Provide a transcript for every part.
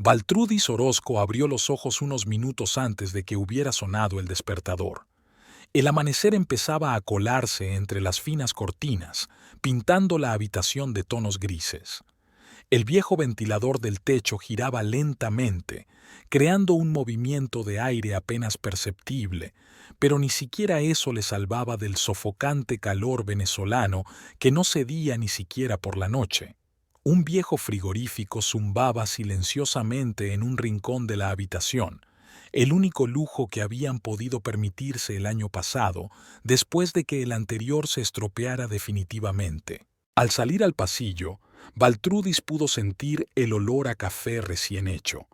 Baltrudis Orozco abrió los ojos unos minutos antes de que hubiera sonado el despertador. El amanecer empezaba a colarse entre las finas cortinas, pintando la habitación de tonos grises. El viejo ventilador del techo giraba lentamente, creando un movimiento de aire apenas perceptible, pero ni siquiera eso le salvaba del sofocante calor venezolano que no cedía ni siquiera por la noche. Un viejo frigorífico zumbaba silenciosamente en un rincón de la habitación, el único lujo que habían podido permitirse el año pasado, después de que el anterior se estropeara definitivamente. Al salir al pasillo, Baltrudis pudo sentir el olor a café recién hecho.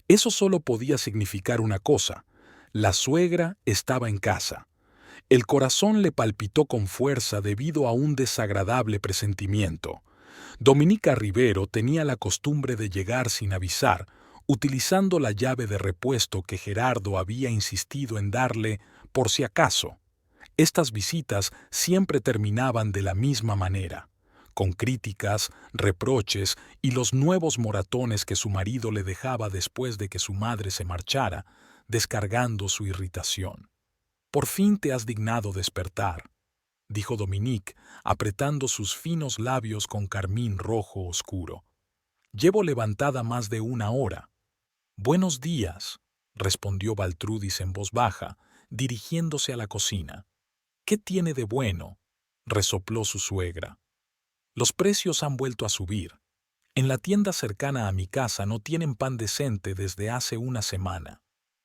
Eso solo podía significar una cosa: la suegra estaba en casa. El corazón le palpitó con fuerza debido a un desagradable presentimiento. Dominica Rivero tenía la costumbre de llegar sin avisar, utilizando la llave de repuesto que Gerardo había insistido en darle por si acaso. Estas visitas siempre terminaban de la misma manera, con críticas, reproches y los nuevos moratones que su marido le dejaba después de que su madre se marchara, descargando su irritación. «Por fin te has dignado despertar», dijo Dominique, apretando sus finos labios con carmín rojo oscuro. «Llevo levantada más de una hora». «Buenos días», respondió Baltrudis en voz baja, dirigiéndose a la cocina. «¿Qué tiene de bueno?», resopló su suegra. «Los precios han vuelto a subir. En la tienda cercana a mi casa no tienen pan decente desde hace una semana.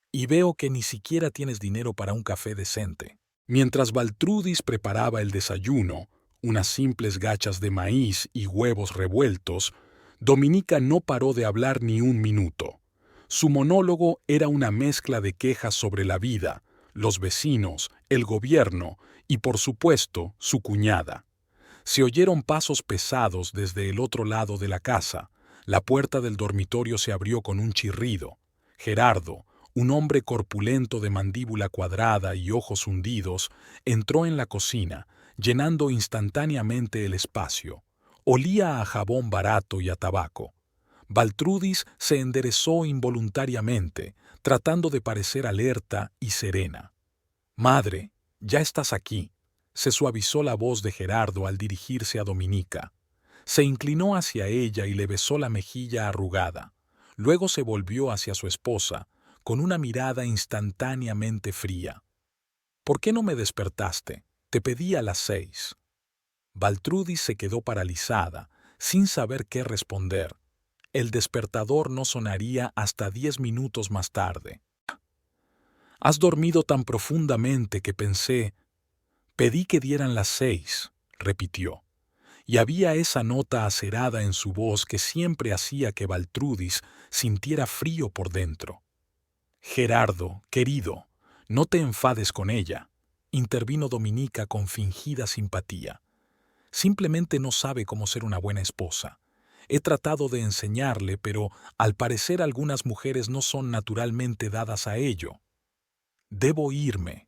Y veo que ni siquiera tienes dinero para un café decente». Mientras Baltrudis preparaba el desayuno, unas simples gachas de maíz y huevos revueltos, Dominica no paró de hablar ni un minuto. Su monólogo era una mezcla de quejas sobre la vida, los vecinos, el gobierno y, por supuesto, su cuñada. Se oyeron pasos pesados desde el otro lado de la casa. La puerta del dormitorio se abrió con un chirrido. Gerardo, un hombre corpulento de mandíbula cuadrada y ojos hundidos, entró en la cocina, llenando instantáneamente el espacio. Olía a jabón barato y a tabaco. Baltrudis se enderezó involuntariamente, tratando de parecer alerta y serena. «Madre, ya estás aquí», se suavizó la voz de Gerardo al dirigirse a Dominica. Se inclinó hacia ella y le besó la mejilla arrugada. Luego se volvió hacia su esposa, con una mirada instantáneamente fría. «¿Por qué no me despertaste? Te pedí a las 6». Baltrudis se quedó paralizada, sin saber qué responder. El despertador no sonaría hasta 10 minutos más tarde. «Has dormido tan profundamente que pensé...». «Pedí que dieran las 6», repitió. Y había esa nota acerada en su voz que siempre hacía que Baltrudis sintiera frío por dentro. «Gerardo, querido, no te enfades con ella», intervino Dominica con fingida simpatía. «Simplemente no sabe cómo ser una buena esposa. He tratado de enseñarle, pero al parecer algunas mujeres no son naturalmente dadas a ello». «Debo irme»,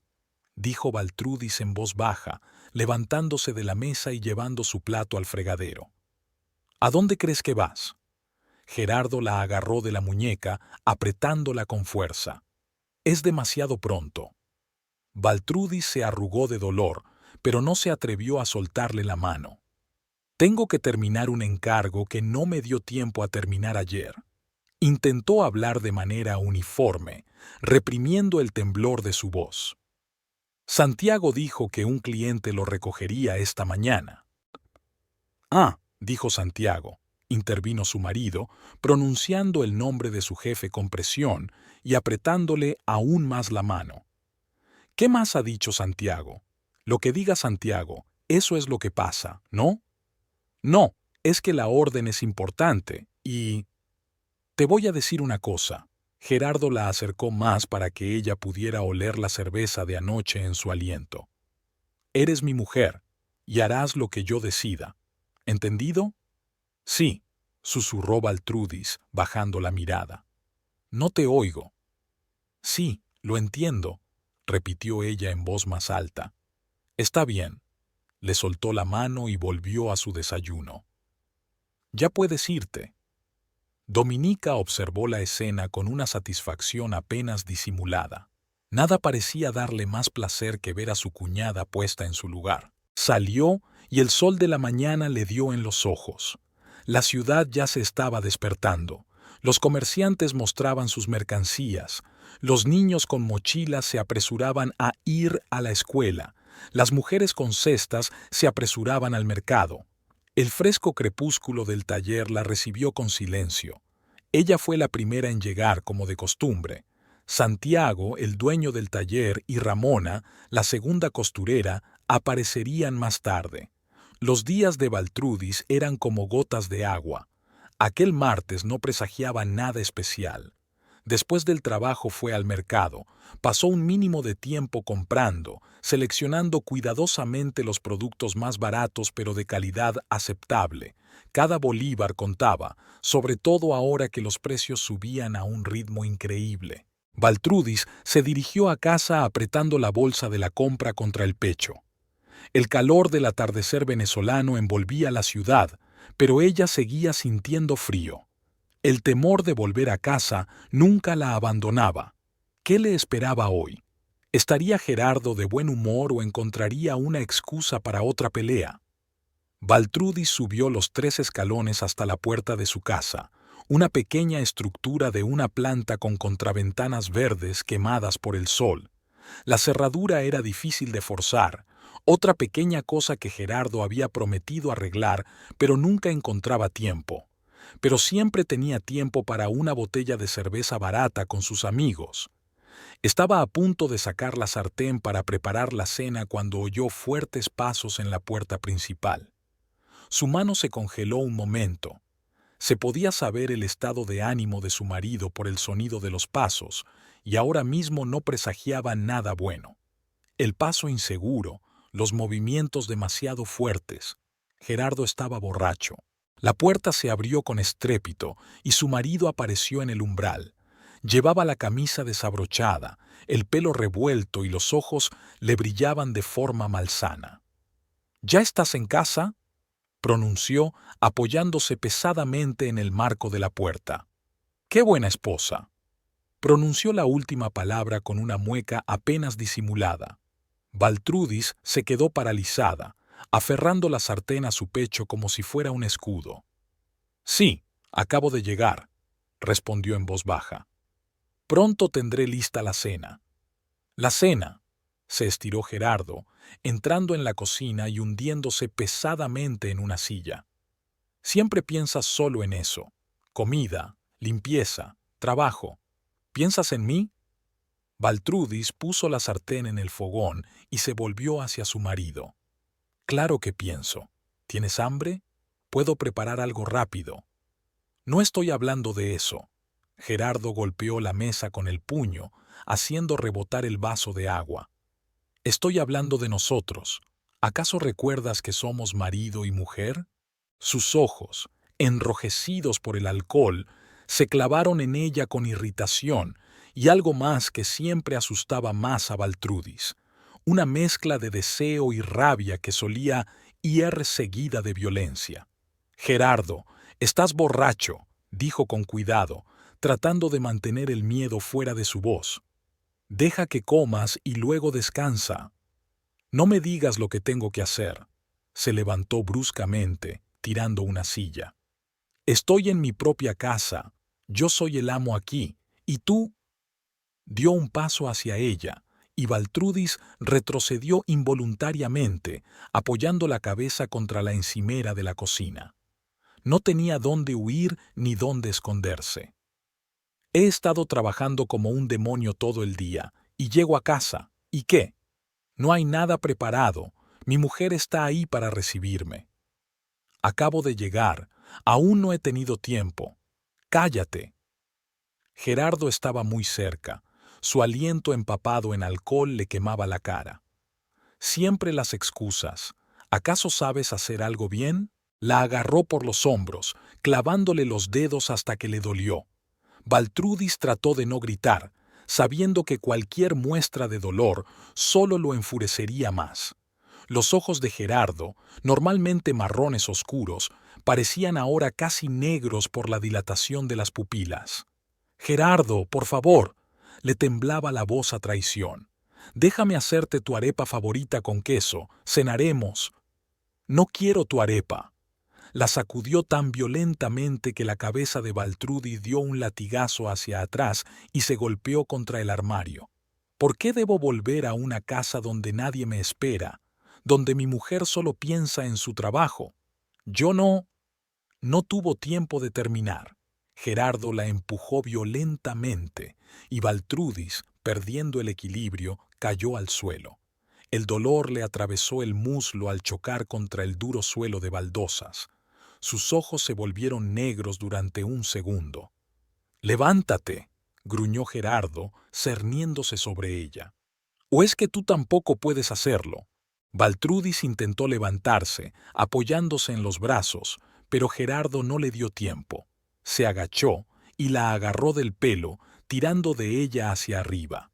dijo Baltrudis en voz baja, levantándose de la mesa y llevando su plato al fregadero. «¿A dónde crees que vas?». Gerardo la agarró de la muñeca, apretándola con fuerza. «Es demasiado pronto». Baltrudis se arrugó de dolor, pero no se atrevió a soltarle la mano. «Tengo que terminar un encargo que no me dio tiempo a terminar ayer». Intentó hablar de manera uniforme, reprimiendo el temblor de su voz. «Santiago dijo que un cliente lo recogería esta mañana». «Ah», dijo Santiago, intervino su marido, pronunciando el nombre de su jefe con presión y apretándole aún más la mano. «¿Qué más ha dicho Santiago? Lo que diga Santiago, eso es lo que pasa, ¿no?». «No, es que la orden es importante y...». «Te voy a decir una cosa». Gerardo la acercó más para que ella pudiera oler la cerveza de anoche en su aliento. «Eres mi mujer, y harás lo que yo decida. ¿Entendido?». «Sí», susurró Baltrudis, bajando la mirada. «No te oigo». «Sí, lo entiendo», repitió ella en voz más alta. «Está bien». Le soltó la mano y volvió a su desayuno. «Ya puedes irte». Dominica observó la escena con una satisfacción apenas disimulada. Nada parecía darle más placer que ver a su cuñada puesta en su lugar. Salió y el sol de la mañana le dio en los ojos. La ciudad ya se estaba despertando. Los comerciantes mostraban sus mercancías. Los niños con mochilas se apresuraban a ir a la escuela. Las mujeres con cestas se apresuraban al mercado. El fresco crepúsculo del taller la recibió con silencio. Ella fue la primera en llegar, como de costumbre. Santiago, el dueño del taller, y Ramona, la segunda costurera, aparecerían más tarde. Los días de Baltrudis eran como gotas de agua. Aquel martes no presagiaba nada especial. Después del trabajo fue al mercado, pasó un mínimo de tiempo comprando, seleccionando cuidadosamente los productos más baratos pero de calidad aceptable. Cada bolívar contaba, sobre todo ahora que los precios subían a un ritmo increíble. Baltrudis se dirigió a casa apretando la bolsa de la compra contra el pecho. El calor del atardecer venezolano envolvía la ciudad, pero ella seguía sintiendo frío. El temor de volver a casa nunca la abandonaba. ¿Qué le esperaba hoy? ¿Estaría Gerardo de buen humor o encontraría una excusa para otra pelea? Baltrudis subió los 3 escalones hasta la puerta de su casa, una pequeña estructura de una planta con contraventanas verdes quemadas por el sol. La cerradura era difícil de forzar, otra pequeña cosa que Gerardo había prometido arreglar, pero nunca encontraba tiempo. Pero siempre tenía tiempo para una botella de cerveza barata con sus amigos. Estaba a punto de sacar la sartén para preparar la cena cuando oyó fuertes pasos en la puerta principal. Su mano se congeló un momento. Se podía saber el estado de ánimo de su marido por el sonido de los pasos, y ahora mismo no presagiaba nada bueno. El paso inseguro, los movimientos demasiado fuertes. Gerardo estaba borracho. La puerta se abrió con estrépito y su marido apareció en el umbral. Llevaba la camisa desabrochada, el pelo revuelto y los ojos le brillaban de forma malsana. ¿Ya estás en casa?, pronunció, apoyándose pesadamente en el marco de la puerta. ¡Qué buena esposa!, pronunció la última palabra con una mueca apenas disimulada. Baltrudis se quedó paralizada, aferrando la sartén a su pecho como si fuera un escudo. «Sí, acabo de llegar», respondió en voz baja. «Pronto tendré lista la cena». «¿La cena?», se estiró Gerardo, entrando en la cocina y hundiéndose pesadamente en una silla. «Siempre piensas solo en eso. Comida, limpieza, trabajo. ¿Piensas en mí?». Baltrudis puso la sartén en el fogón y se volvió hacia su marido. «Claro que pienso. ¿Tienes hambre? Puedo preparar algo rápido». «No estoy hablando de eso». Gerardo golpeó la mesa con el puño, haciendo rebotar el vaso de agua. «Estoy hablando de nosotros. ¿Acaso recuerdas que somos marido y mujer?». Sus ojos, enrojecidos por el alcohol, se clavaron en ella con irritación y algo más que siempre asustaba más a Baltrudis, una mezcla de deseo y rabia que solía ir seguida de violencia. «Gerardo, estás borracho», dijo con cuidado, tratando de mantener el miedo fuera de su voz. «Deja que comas y luego descansa». «No me digas lo que tengo que hacer». Se levantó bruscamente, tirando una silla. «Estoy en mi propia casa. Yo soy el amo aquí. ¿Y tú?». Dio un paso hacia ella, y Baltrudis retrocedió involuntariamente, apoyando la cabeza contra la encimera de la cocina. No tenía dónde huir ni dónde esconderse. «He estado trabajando como un demonio todo el día, y llego a casa. ¿Y qué? No hay nada preparado. Mi mujer está ahí para recibirme. Acabo de llegar. Aún no he tenido tiempo. Cállate». Gerardo estaba muy cerca. Su aliento empapado en alcohol le quemaba la cara. «Siempre las excusas. ¿Acaso sabes hacer algo bien?». La agarró por los hombros, clavándole los dedos hasta que le dolió. Baltrudis trató de no gritar, sabiendo que cualquier muestra de dolor solo lo enfurecería más. Los ojos de Gerardo, normalmente marrones oscuros, parecían ahora casi negros por la dilatación de las pupilas. «Gerardo, por favor», le temblaba la voz a traición. «Déjame hacerte tu arepa favorita con queso, cenaremos». «No quiero tu arepa». La sacudió tan violentamente que la cabeza de Baltrudis dio un latigazo hacia atrás y se golpeó contra el armario. ¿Por qué debo volver a una casa donde nadie me espera, donde mi mujer solo piensa en su trabajo? Yo no. No tuvo tiempo de terminar. Gerardo la empujó violentamente y Baltrudis, perdiendo el equilibrio, cayó al suelo. El dolor le atravesó el muslo al chocar contra el duro suelo de baldosas. Sus ojos se volvieron negros durante un segundo. «Levántate», gruñó Gerardo, cerniéndose sobre ella. «¿O es que tú tampoco puedes hacerlo?» Baltrudis intentó levantarse, apoyándose en los brazos, pero Gerardo no le dio tiempo. Se agachó y la agarró del pelo, tirando de ella hacia arriba.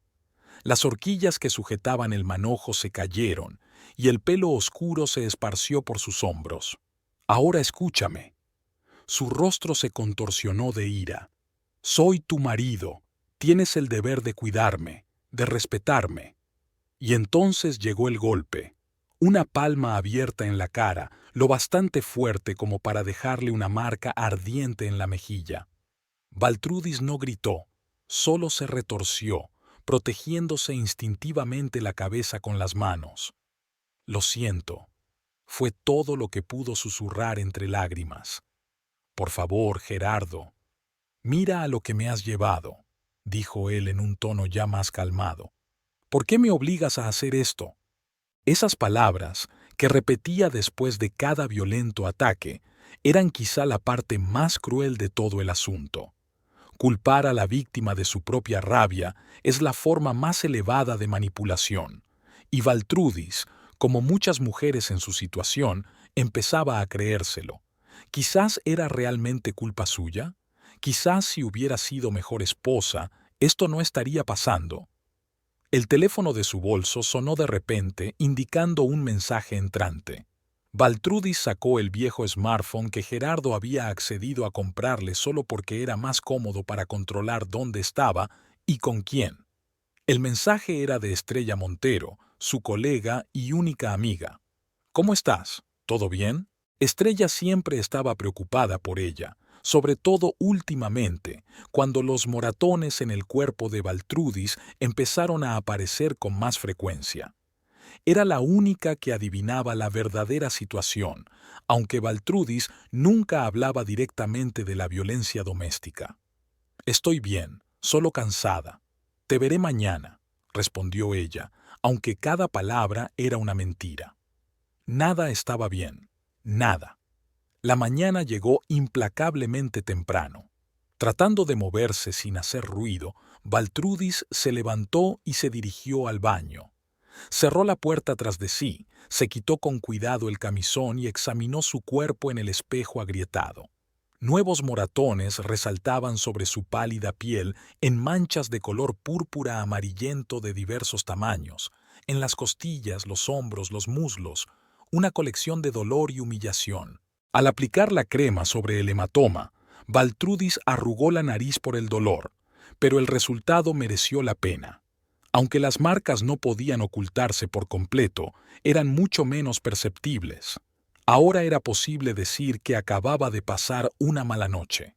Las horquillas que sujetaban el manojo se cayeron y el pelo oscuro se esparció por sus hombros. «Ahora escúchame». Su rostro se contorsionó de ira. «Soy tu marido. Tienes el deber de cuidarme, de respetarme». Y entonces llegó el golpe. Una palma abierta en la cara, lo bastante fuerte como para dejarle una marca ardiente en la mejilla. Baltrudis no gritó, solo se retorció, protegiéndose instintivamente la cabeza con las manos. «Lo siento», fue todo lo que pudo susurrar entre lágrimas. «Por favor, Gerardo, mira a lo que me has llevado», dijo él en un tono ya más calmado. «¿Por qué me obligas a hacer esto?». Esas palabras, que repetía después de cada violento ataque, eran quizá la parte más cruel de todo el asunto. Culpar a la víctima de su propia rabia es la forma más elevada de manipulación, y Baltrudis, como muchas mujeres en su situación, empezaba a creérselo. Quizás era realmente culpa suya. Quizás si hubiera sido mejor esposa, esto no estaría pasando. El teléfono de su bolso sonó de repente, indicando un mensaje entrante. Baltrudis sacó el viejo smartphone que Gerardo había accedido a comprarle solo porque era más cómodo para controlar dónde estaba y con quién. El mensaje era de Estrella Montero, su colega y única amiga. «¿Cómo estás? ¿Todo bien?». Estrella siempre estaba preocupada por ella, sobre todo últimamente, cuando los moratones en el cuerpo de Baltrudis empezaron a aparecer con más frecuencia. Era la única que adivinaba la verdadera situación, aunque Baltrudis nunca hablaba directamente de la violencia doméstica. «Estoy bien, solo cansada. Te veré mañana», respondió ella, aunque cada palabra era una mentira. Nada estaba bien, nada. La mañana llegó implacablemente temprano. Tratando de moverse sin hacer ruido, Baltrudis se levantó y se dirigió al baño. Cerró la puerta tras de sí, se quitó con cuidado el camisón y examinó su cuerpo en el espejo agrietado. Nuevos moratones resaltaban sobre su pálida piel en manchas de color púrpura amarillento de diversos tamaños, en las costillas, los hombros, los muslos, una colección de dolor y humillación. Al aplicar la crema sobre el hematoma, Baltrudis arrugó la nariz por el dolor, pero el resultado mereció la pena. Aunque las marcas no podían ocultarse por completo, eran mucho menos perceptibles. Ahora era posible decir que acababa de pasar una mala noche.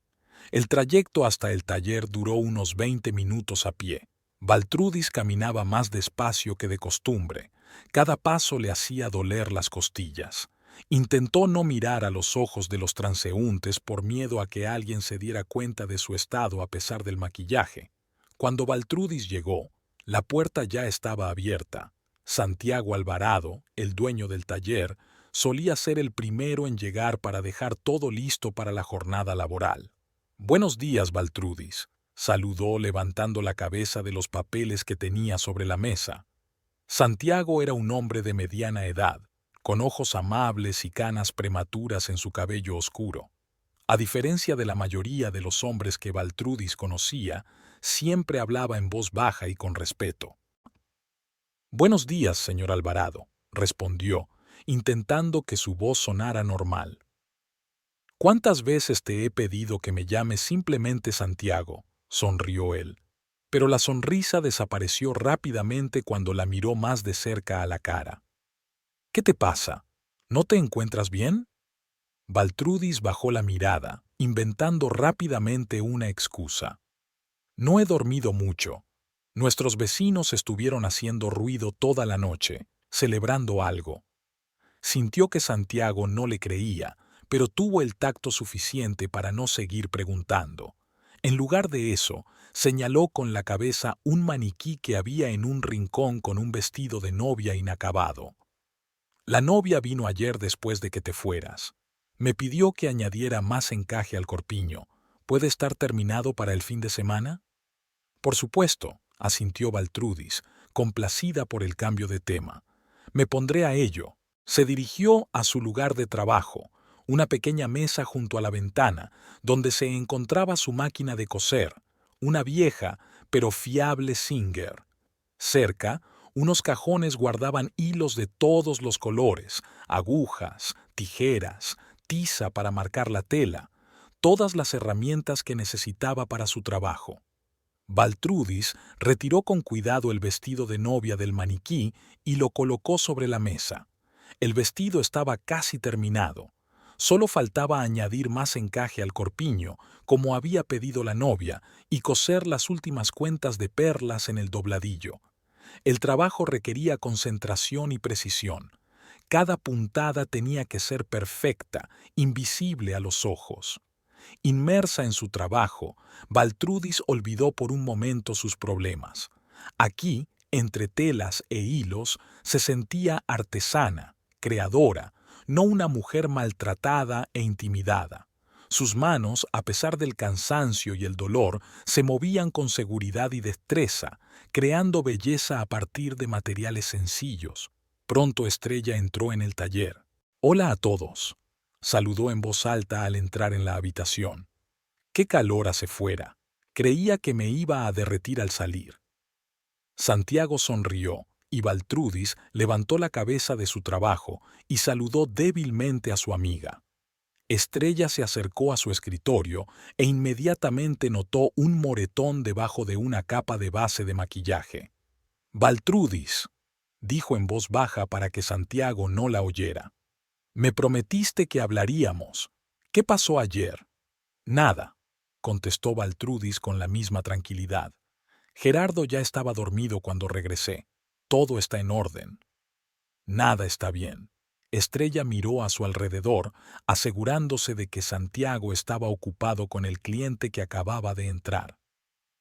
El trayecto hasta el taller duró unos 20 minutos a pie. Baltrudis caminaba más despacio que de costumbre. Cada paso le hacía doler las costillas. Intentó no mirar a los ojos de los transeúntes por miedo a que alguien se diera cuenta de su estado a pesar del maquillaje. Cuando Baltrudis llegó, la puerta ya estaba abierta. Santiago Alvarado, el dueño del taller, solía ser el primero en llegar para dejar todo listo para la jornada laboral. «Buenos días, Baltrudis», saludó levantando la cabeza de los papeles que tenía sobre la mesa. Santiago era un hombre de mediana edad, con ojos amables y canas prematuras en su cabello oscuro. A diferencia de la mayoría de los hombres que Baltrudis conocía, siempre hablaba en voz baja y con respeto. «Buenos días, señor Alvarado», respondió, intentando que su voz sonara normal. ¿Cuántas veces te he pedido que me llames simplemente Santiago?, sonrió él. Pero la sonrisa desapareció rápidamente cuando la miró más de cerca a la cara. ¿Qué te pasa? ¿No te encuentras bien? Baltrudis bajó la mirada, inventando rápidamente una excusa. No he dormido mucho. Nuestros vecinos estuvieron haciendo ruido toda la noche, celebrando algo. Sintió que Santiago no le creía, pero tuvo el tacto suficiente para no seguir preguntando. En lugar de eso, señaló con la cabeza un maniquí que había en un rincón con un vestido de novia inacabado. La novia vino ayer después de que te fueras. Me pidió que añadiera más encaje al corpiño. ¿Puede estar terminado para el fin de semana? Por supuesto, asintió Baltrudis, complacida por el cambio de tema. Me pondré a ello. Se dirigió a su lugar de trabajo, una pequeña mesa junto a la ventana, donde se encontraba su máquina de coser, una vieja pero fiable Singer. Cerca, unos cajones guardaban hilos de todos los colores, agujas, tijeras, tiza para marcar la tela, todas las herramientas que necesitaba para su trabajo. Baltrudis retiró con cuidado el vestido de novia del maniquí y lo colocó sobre la mesa. El vestido estaba casi terminado. Solo faltaba añadir más encaje al corpiño, como había pedido la novia, y coser las últimas cuentas de perlas en el dobladillo. El trabajo requería concentración y precisión. Cada puntada tenía que ser perfecta, invisible a los ojos. Inmersa en su trabajo, Baltrudis olvidó por un momento sus problemas. Aquí, entre telas e hilos, se sentía artesana, creadora, no una mujer maltratada e intimidada. Sus manos, a pesar del cansancio y el dolor, se movían con seguridad y destreza, creando belleza a partir de materiales sencillos. Pronto Estrella entró en el taller. «Hola a todos», saludó en voz alta al entrar en la habitación. «Qué calor hace fuera. Creía que me iba a derretir al salir». Santiago sonrió, y Baltrudis levantó la cabeza de su trabajo y saludó débilmente a su amiga. Estrella se acercó a su escritorio e inmediatamente notó un moretón debajo de una capa de base de maquillaje. «Baltrudis», dijo en voz baja para que Santiago no la oyera. «Me prometiste que hablaríamos. ¿Qué pasó ayer?» «Nada», contestó Baltrudis con la misma tranquilidad. «Gerardo ya estaba dormido cuando regresé. Todo está en orden». «Nada está bien». Estrella miró a su alrededor, asegurándose de que Santiago estaba ocupado con el cliente que acababa de entrar.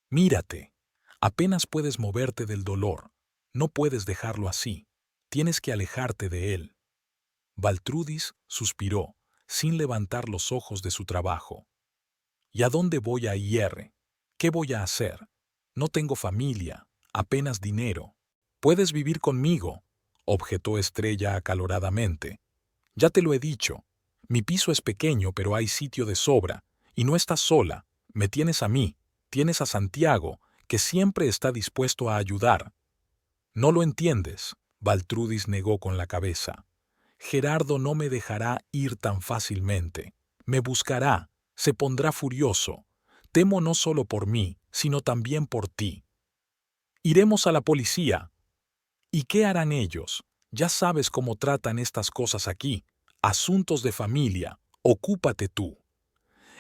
«Mírate. Apenas puedes moverte del dolor. No puedes dejarlo así. Tienes que alejarte de él». Baltrudis suspiró, sin levantar los ojos de su trabajo. «¿Y a dónde voy a ir? ¿Qué voy a hacer? No tengo familia, apenas dinero». «Puedes vivir conmigo», objetó Estrella acaloradamente. «Ya te lo he dicho. Mi piso es pequeño, pero hay sitio de sobra. Y no estás sola. Me tienes a mí. Tienes a Santiago, que siempre está dispuesto a ayudar». «No lo entiendes», Baltrudis negó con la cabeza. «Gerardo no me dejará ir tan fácilmente. Me buscará, se pondrá furioso. Temo no solo por mí, sino también por ti. Iremos a la policía». «¿Y qué harán ellos? Ya sabes cómo tratan estas cosas aquí. Asuntos de familia. Ocúpate tú».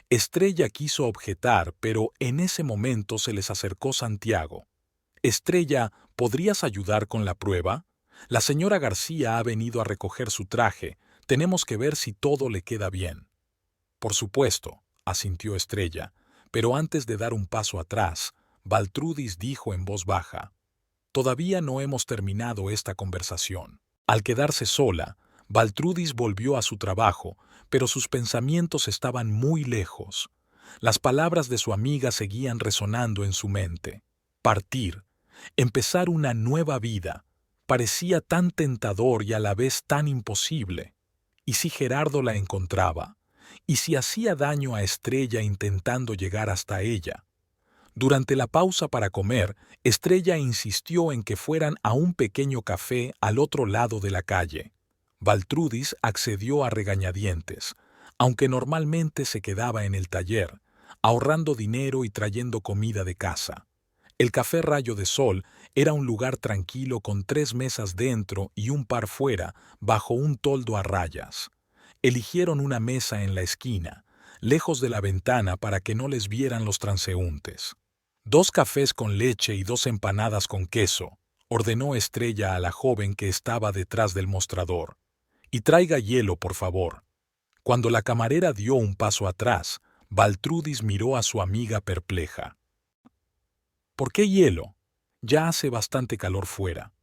Estrella quiso objetar, pero en ese momento se les acercó Santiago. «Estrella, ¿podrías ayudar con la prueba? La señora García ha venido a recoger su traje. Tenemos que ver si todo le queda bien». «Por supuesto», asintió Estrella, pero antes de dar un paso atrás, Baltrudis dijo en voz baja: «Todavía no hemos terminado esta conversación». Al quedarse sola, Baltrudis volvió a su trabajo, pero sus pensamientos estaban muy lejos. Las palabras de su amiga seguían resonando en su mente. Partir, empezar una nueva vida, parecía tan tentador y a la vez tan imposible. ¿Y si Gerardo la encontraba? ¿Y si hacía daño a Estrella intentando llegar hasta ella? Durante la pausa para comer, Estrella insistió en que fueran a un pequeño café al otro lado de la calle. Baltrudis accedió a regañadientes. aunque normalmente se quedaba en el taller, ahorrando dinero y trayendo comida de casa. El Café Rayo de Sol era un lugar tranquilo con 3 mesas dentro y un par fuera, bajo un toldo a rayas. Eligieron una mesa en la esquina, lejos de la ventana para que no les vieran los transeúntes. 2 cafés con leche y 2 empanadas con queso, ordenó Estrella a la joven que estaba detrás del mostrador. Y traiga hielo, por favor. Cuando la camarera dio un paso atrás, Baltrudis miró a su amiga perpleja. ¿Por qué hielo? Ya hace bastante calor fuera.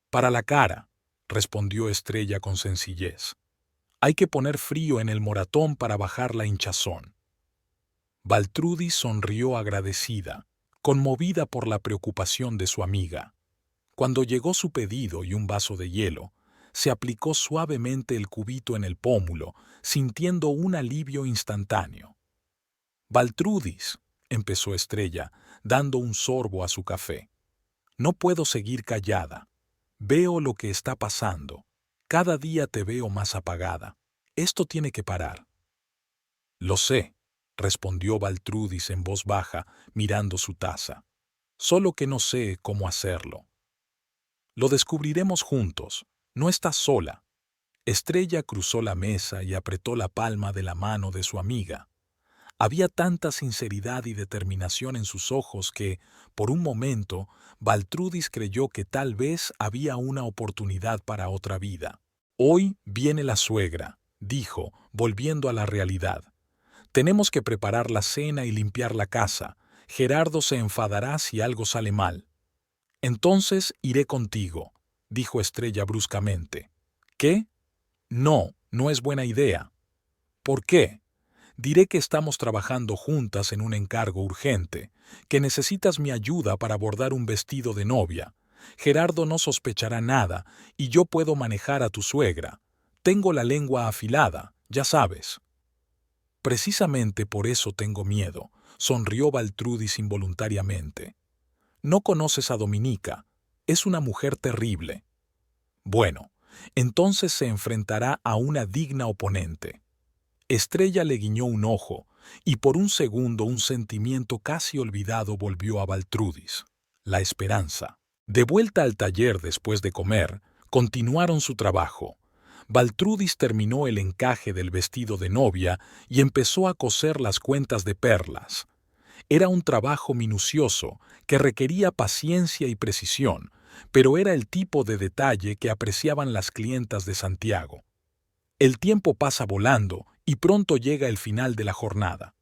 Para la cara, respondió Estrella con sencillez. Hay que poner frío en el moratón para bajar la hinchazón. Baltrudis sonrió agradecida, conmovida por la preocupación de su amiga. Cuando llegó su pedido y un vaso de hielo, se aplicó suavemente el cubito en el pómulo, sintiendo un alivio instantáneo. Baltrudis, empezó Estrella, dando un sorbo a su café. No puedo seguir callada. Veo lo que está pasando. Cada día te veo más apagada. Esto tiene que parar. Lo sé, respondió Baltrudis en voz baja, mirando su taza. Solo que no sé cómo hacerlo. Lo descubriremos juntos. No estás sola. Estrella cruzó la mesa y apretó la palma de la mano de su amiga. Había tanta sinceridad y determinación en sus ojos que, por un momento, Baltrudis creyó que tal vez había una oportunidad para otra vida. Hoy viene la suegra, dijo, volviendo a la realidad. Tenemos que preparar la cena y limpiar la casa. Gerardo se enfadará si algo sale mal. Entonces iré contigo, dijo Estrella bruscamente. ¿Qué? No, no es buena idea. ¿Por qué? Diré que estamos trabajando juntas en un encargo urgente, que necesitas mi ayuda para bordar un vestido de novia. Gerardo no sospechará nada y yo puedo manejar a tu suegra. Tengo la lengua afilada, ya sabes. Precisamente por eso tengo miedo, sonrió Baltrudis involuntariamente. No conoces a Dominica, es una mujer terrible. Bueno, entonces se enfrentará a una digna oponente. Estrella le guiñó un ojo, y por un segundo un sentimiento casi olvidado volvió a Baltrudis: la esperanza. De vuelta al taller después de comer, continuaron su trabajo. Baltrudis terminó el encaje del vestido de novia y empezó a coser las cuentas de perlas. Era un trabajo minucioso que requería paciencia y precisión, pero era el tipo de detalle que apreciaban las clientas de Santiago. El tiempo pasa volando y pronto llega el final de la jornada.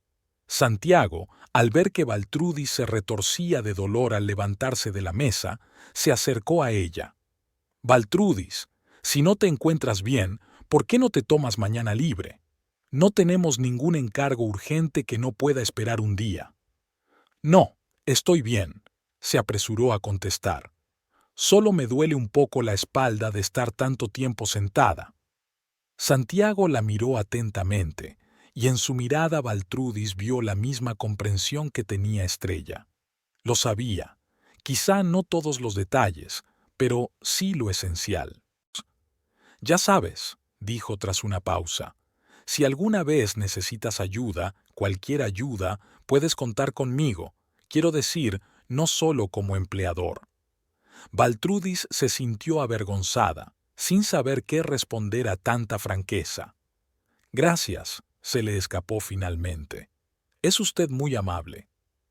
Santiago, al ver que Baltrudis se retorcía de dolor al levantarse de la mesa, se acercó a ella. Baltrudis, si no te encuentras bien, ¿por qué no te tomas mañana libre? No tenemos ningún encargo urgente que no pueda esperar un día. No, estoy bien, se apresuró a contestar. Solo me duele un poco la espalda de estar tanto tiempo sentada. Santiago la miró atentamente, y en su mirada Baltrudis vio la misma comprensión que tenía Estrella. Lo sabía, quizá no todos los detalles, pero sí lo esencial. Ya sabes, dijo tras una pausa, si alguna vez necesitas ayuda, cualquier ayuda, puedes contar conmigo, quiero decir, no solo como empleador. Baltrudis se sintió avergonzada, sin saber qué responder a tanta franqueza. Gracias, se le escapó finalmente. Es usted muy amable.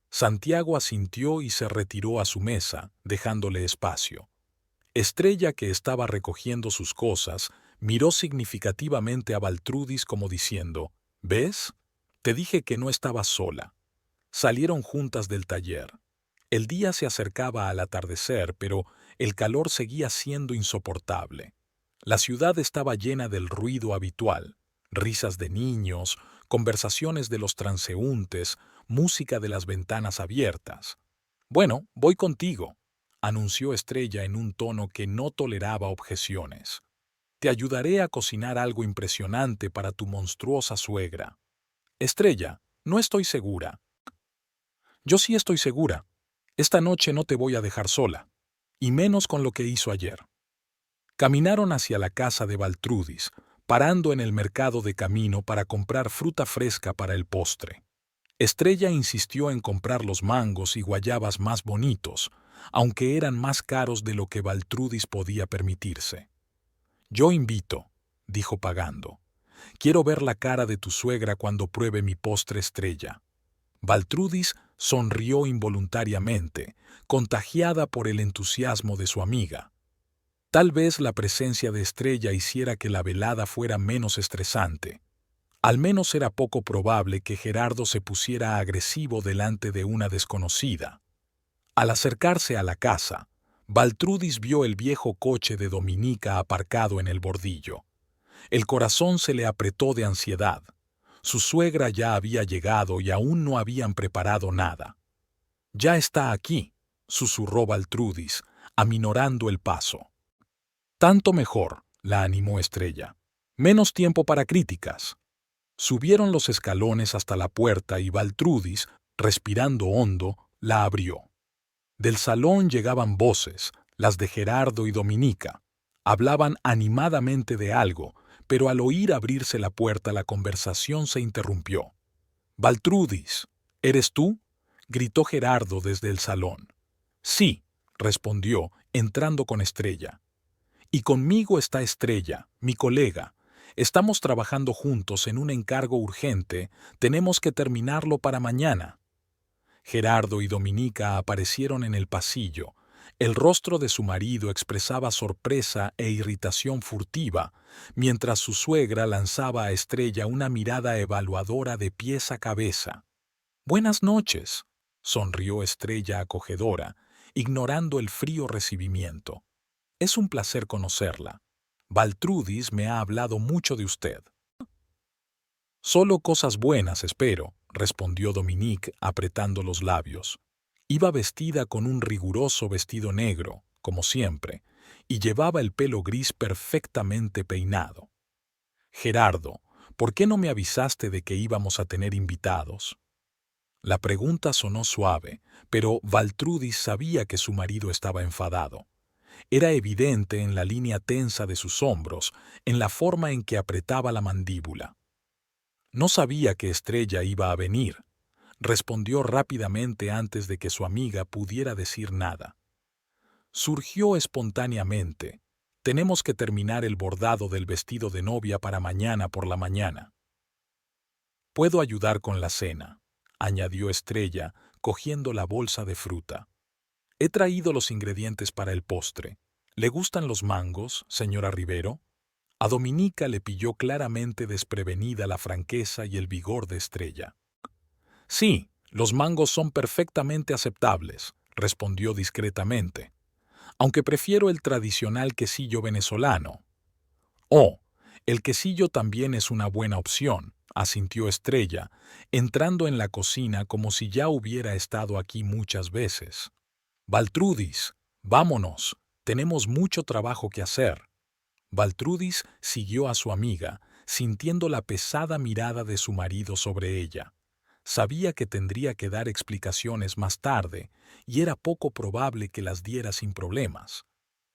Santiago asintió y se retiró a su mesa, dejándole espacio. Estrella, que estaba recogiendo sus cosas, miró significativamente a Baltrudis como diciendo, ¿ves? Te dije que no estabas sola. Salieron juntas del taller. El día se acercaba al atardecer, pero el calor seguía siendo insoportable. La ciudad estaba llena del ruido habitual, risas de niños, conversaciones de los transeúntes, música de las ventanas abiertas. Bueno, voy contigo, anunció Estrella en un tono que no toleraba objeciones. Te ayudaré a cocinar algo impresionante para tu monstruosa suegra. Estrella, no estoy segura. Yo sí estoy segura. Esta noche no te voy a dejar sola, y menos con lo que hizo ayer. Caminaron hacia la casa de Baltrudis, parando en el mercado de camino para comprar fruta fresca para el postre. Estrella insistió en comprar los mangos y guayabas más bonitos, aunque eran más caros de lo que Baltrudis podía permitirse. «Yo invito», dijo pagando. «Quiero ver la cara de tu suegra cuando pruebe mi postre Estrella». Baltrudis sonrió involuntariamente, contagiada por el entusiasmo de su amiga. Tal vez la presencia de Estrella hiciera que la velada fuera menos estresante. Al menos era poco probable que Gerardo se pusiera agresivo delante de una desconocida. Al acercarse a la casa, Baltrudis vio el viejo coche de Dominica aparcado en el bordillo. El corazón se le apretó de ansiedad. Su suegra ya había llegado y aún no habían preparado nada. «Ya está aquí», susurró Baltrudis, aminorando el paso. «Tanto mejor», la animó Estrella. «Menos tiempo para críticas». Subieron los escalones hasta la puerta y Baltrudis, respirando hondo, la abrió. Del salón llegaban voces, las de Gerardo y Dominica. Hablaban animadamente de algo, pero al oír abrirse la puerta la conversación se interrumpió. «Baltrudis, ¿eres tú?», gritó Gerardo desde el salón. «Sí», respondió, entrando con Estrella. «Y conmigo está Estrella, mi colega. Estamos trabajando juntos en un encargo urgente, tenemos que terminarlo para mañana». Gerardo y Dominica aparecieron en el pasillo. El rostro de su marido expresaba sorpresa e irritación furtiva, mientras su suegra lanzaba a Estrella una mirada evaluadora de pies a cabeza. «Buenas noches», sonrió Estrella acogedora, ignorando el frío recibimiento. «Es un placer conocerla. Baltrudis me ha hablado mucho de usted». «Solo cosas buenas, espero», respondió Dominique apretando los labios. Iba vestida con un riguroso vestido negro, como siempre, y llevaba el pelo gris perfectamente peinado. «Gerardo, ¿por qué no me avisaste de que íbamos a tener invitados?». La pregunta sonó suave, pero Baltrudis sabía que su marido estaba enfadado. Era evidente en la línea tensa de sus hombros, en la forma en que apretaba la mandíbula. «No sabía que Estrella iba a venir», respondió rápidamente antes de que su amiga pudiera decir nada. «Surgió espontáneamente. Tenemos que terminar el bordado del vestido de novia para mañana por la mañana». «Puedo ayudar con la cena», añadió Estrella, cogiendo la bolsa de fruta. «He traído los ingredientes para el postre. ¿Le gustan los mangos, señora Rivero?». A Dominica le pilló claramente desprevenida la franqueza y el vigor de Estrella. «Sí, los mangos son perfectamente aceptables», respondió discretamente, «aunque prefiero el tradicional quesillo venezolano». «Oh, el quesillo también es una buena opción», asintió Estrella, entrando en la cocina como si ya hubiera estado aquí muchas veces. «Baltrudis, vámonos, tenemos mucho trabajo que hacer». Baltrudis siguió a su amiga, sintiendo la pesada mirada de su marido sobre ella. Sabía que tendría que dar explicaciones más tarde, y era poco probable que las diera sin problemas.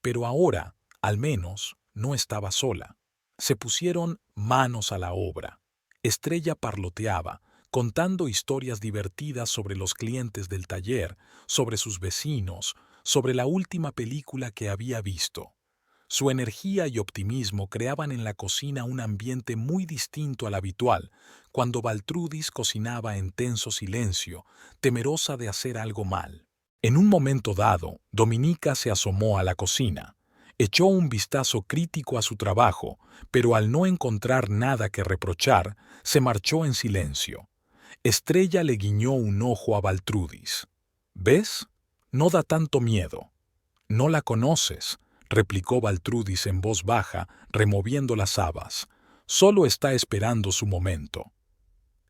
Pero ahora, al menos, no estaba sola. Se pusieron manos a la obra. Estrella parloteaba, contando historias divertidas sobre los clientes del taller, sobre sus vecinos, sobre la última película que había visto. Su energía y optimismo creaban en la cocina un ambiente muy distinto al habitual, cuando Baltrudis cocinaba en tenso silencio, temerosa de hacer algo mal. En un momento dado, Dominica se asomó a la cocina. Echó un vistazo crítico a su trabajo, pero al no encontrar nada que reprochar, se marchó en silencio. Estrella le guiñó un ojo a Baltrudis. «¿Ves? No da tanto miedo». «No la conoces», replicó Baltrudis en voz baja, removiendo las habas. «Solo está esperando su momento».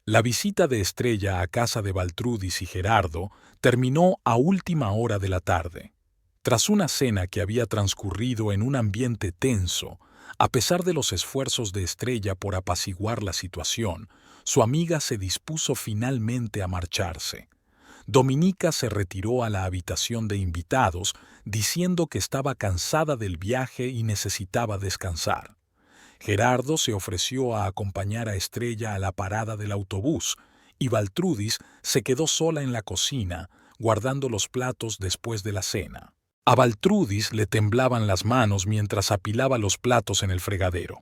La visita de Estrella a casa de Baltrudis y Gerardo terminó a última hora de la tarde. Tras una cena que había transcurrido en un ambiente tenso, a pesar de los esfuerzos de Estrella por apaciguar la situación, su amiga se dispuso finalmente a marcharse. Dominica se retiró a la habitación de invitados, diciendo que estaba cansada del viaje y necesitaba descansar. Gerardo se ofreció a acompañar a Estrella a la parada del autobús, y Baltrudis se quedó sola en la cocina, guardando los platos después de la cena. A Baltrudis le temblaban las manos mientras apilaba los platos en el fregadero.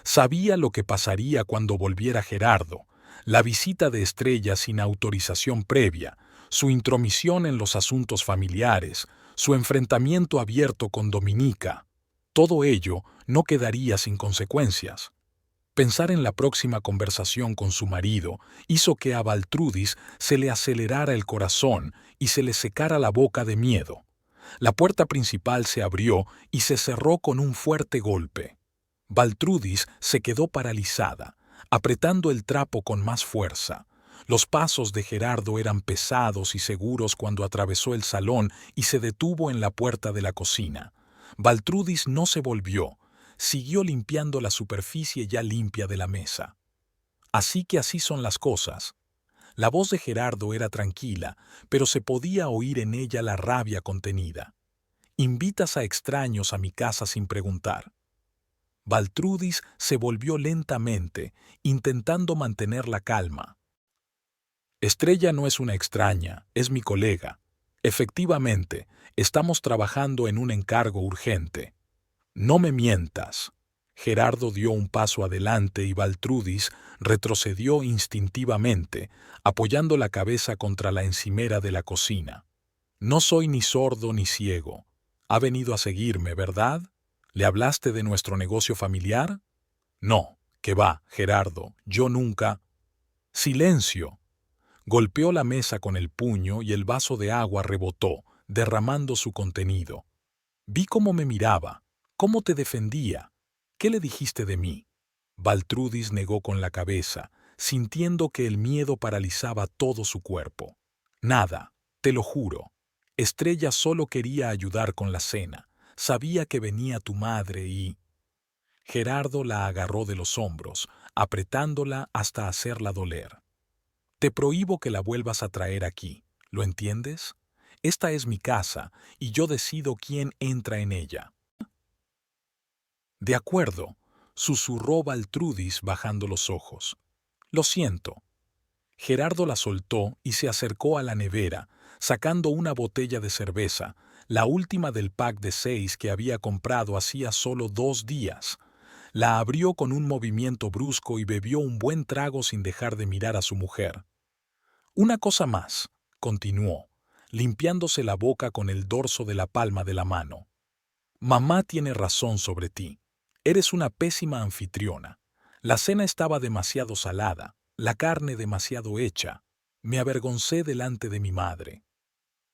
Sabía lo que pasaría cuando volviera Gerardo, la visita de Estrella sin autorización previa, su intromisión en los asuntos familiares, su enfrentamiento abierto con Dominica. Todo ello no quedaría sin consecuencias. Pensar en la próxima conversación con su marido hizo que a Baltrudis se le acelerara el corazón y se le secara la boca de miedo. La puerta principal se abrió y se cerró con un fuerte golpe. Baltrudis se quedó paralizada, apretando el trapo con más fuerza. Los pasos de Gerardo eran pesados y seguros cuando atravesó el salón y se detuvo en la puerta de la cocina. Baltrudis no se volvió, siguió limpiando la superficie ya limpia de la mesa. Así que así son las cosas. La voz de Gerardo era tranquila, pero se podía oír en ella la rabia contenida. Invitas a extraños a mi casa sin preguntar. Baltrudis se volvió lentamente, intentando mantener la calma. Estrella no es una extraña, es mi colega. Efectivamente, estamos trabajando en un encargo urgente. No me mientas. Gerardo dio un paso adelante y Baltrudis retrocedió instintivamente, apoyando la cabeza contra la encimera de la cocina. No soy ni sordo ni ciego. Ha venido a seguirme, ¿verdad? ¿Le hablaste de nuestro negocio familiar? No, que va, Gerardo, yo nunca. ¡Silencio! Golpeó la mesa con el puño y el vaso de agua rebotó, derramando su contenido. Vi cómo me miraba, cómo te defendía. ¿Qué le dijiste de mí? Baltrudis negó con la cabeza, sintiendo que el miedo paralizaba todo su cuerpo. Nada, te lo juro. Estrella solo quería ayudar con la cena. Sabía que venía tu madre y... Gerardo la agarró de los hombros, apretándola hasta hacerla doler. Te prohíbo que la vuelvas a traer aquí, ¿lo entiendes? Esta es mi casa y yo decido quién entra en ella. De acuerdo, susurró Baltrudis bajando los ojos. Lo siento. Gerardo la soltó y se acercó a la nevera, sacando una botella de cerveza, la última del pack de 6 que había comprado hacía solo 2 días. La abrió con un movimiento brusco y bebió un buen trago sin dejar de mirar a su mujer. Una cosa más, continuó, limpiándose la boca con el dorso de la palma de la mano. Mamá tiene razón sobre ti. Eres una pésima anfitriona. La cena estaba demasiado salada, la carne demasiado hecha. Me avergoncé delante de mi madre.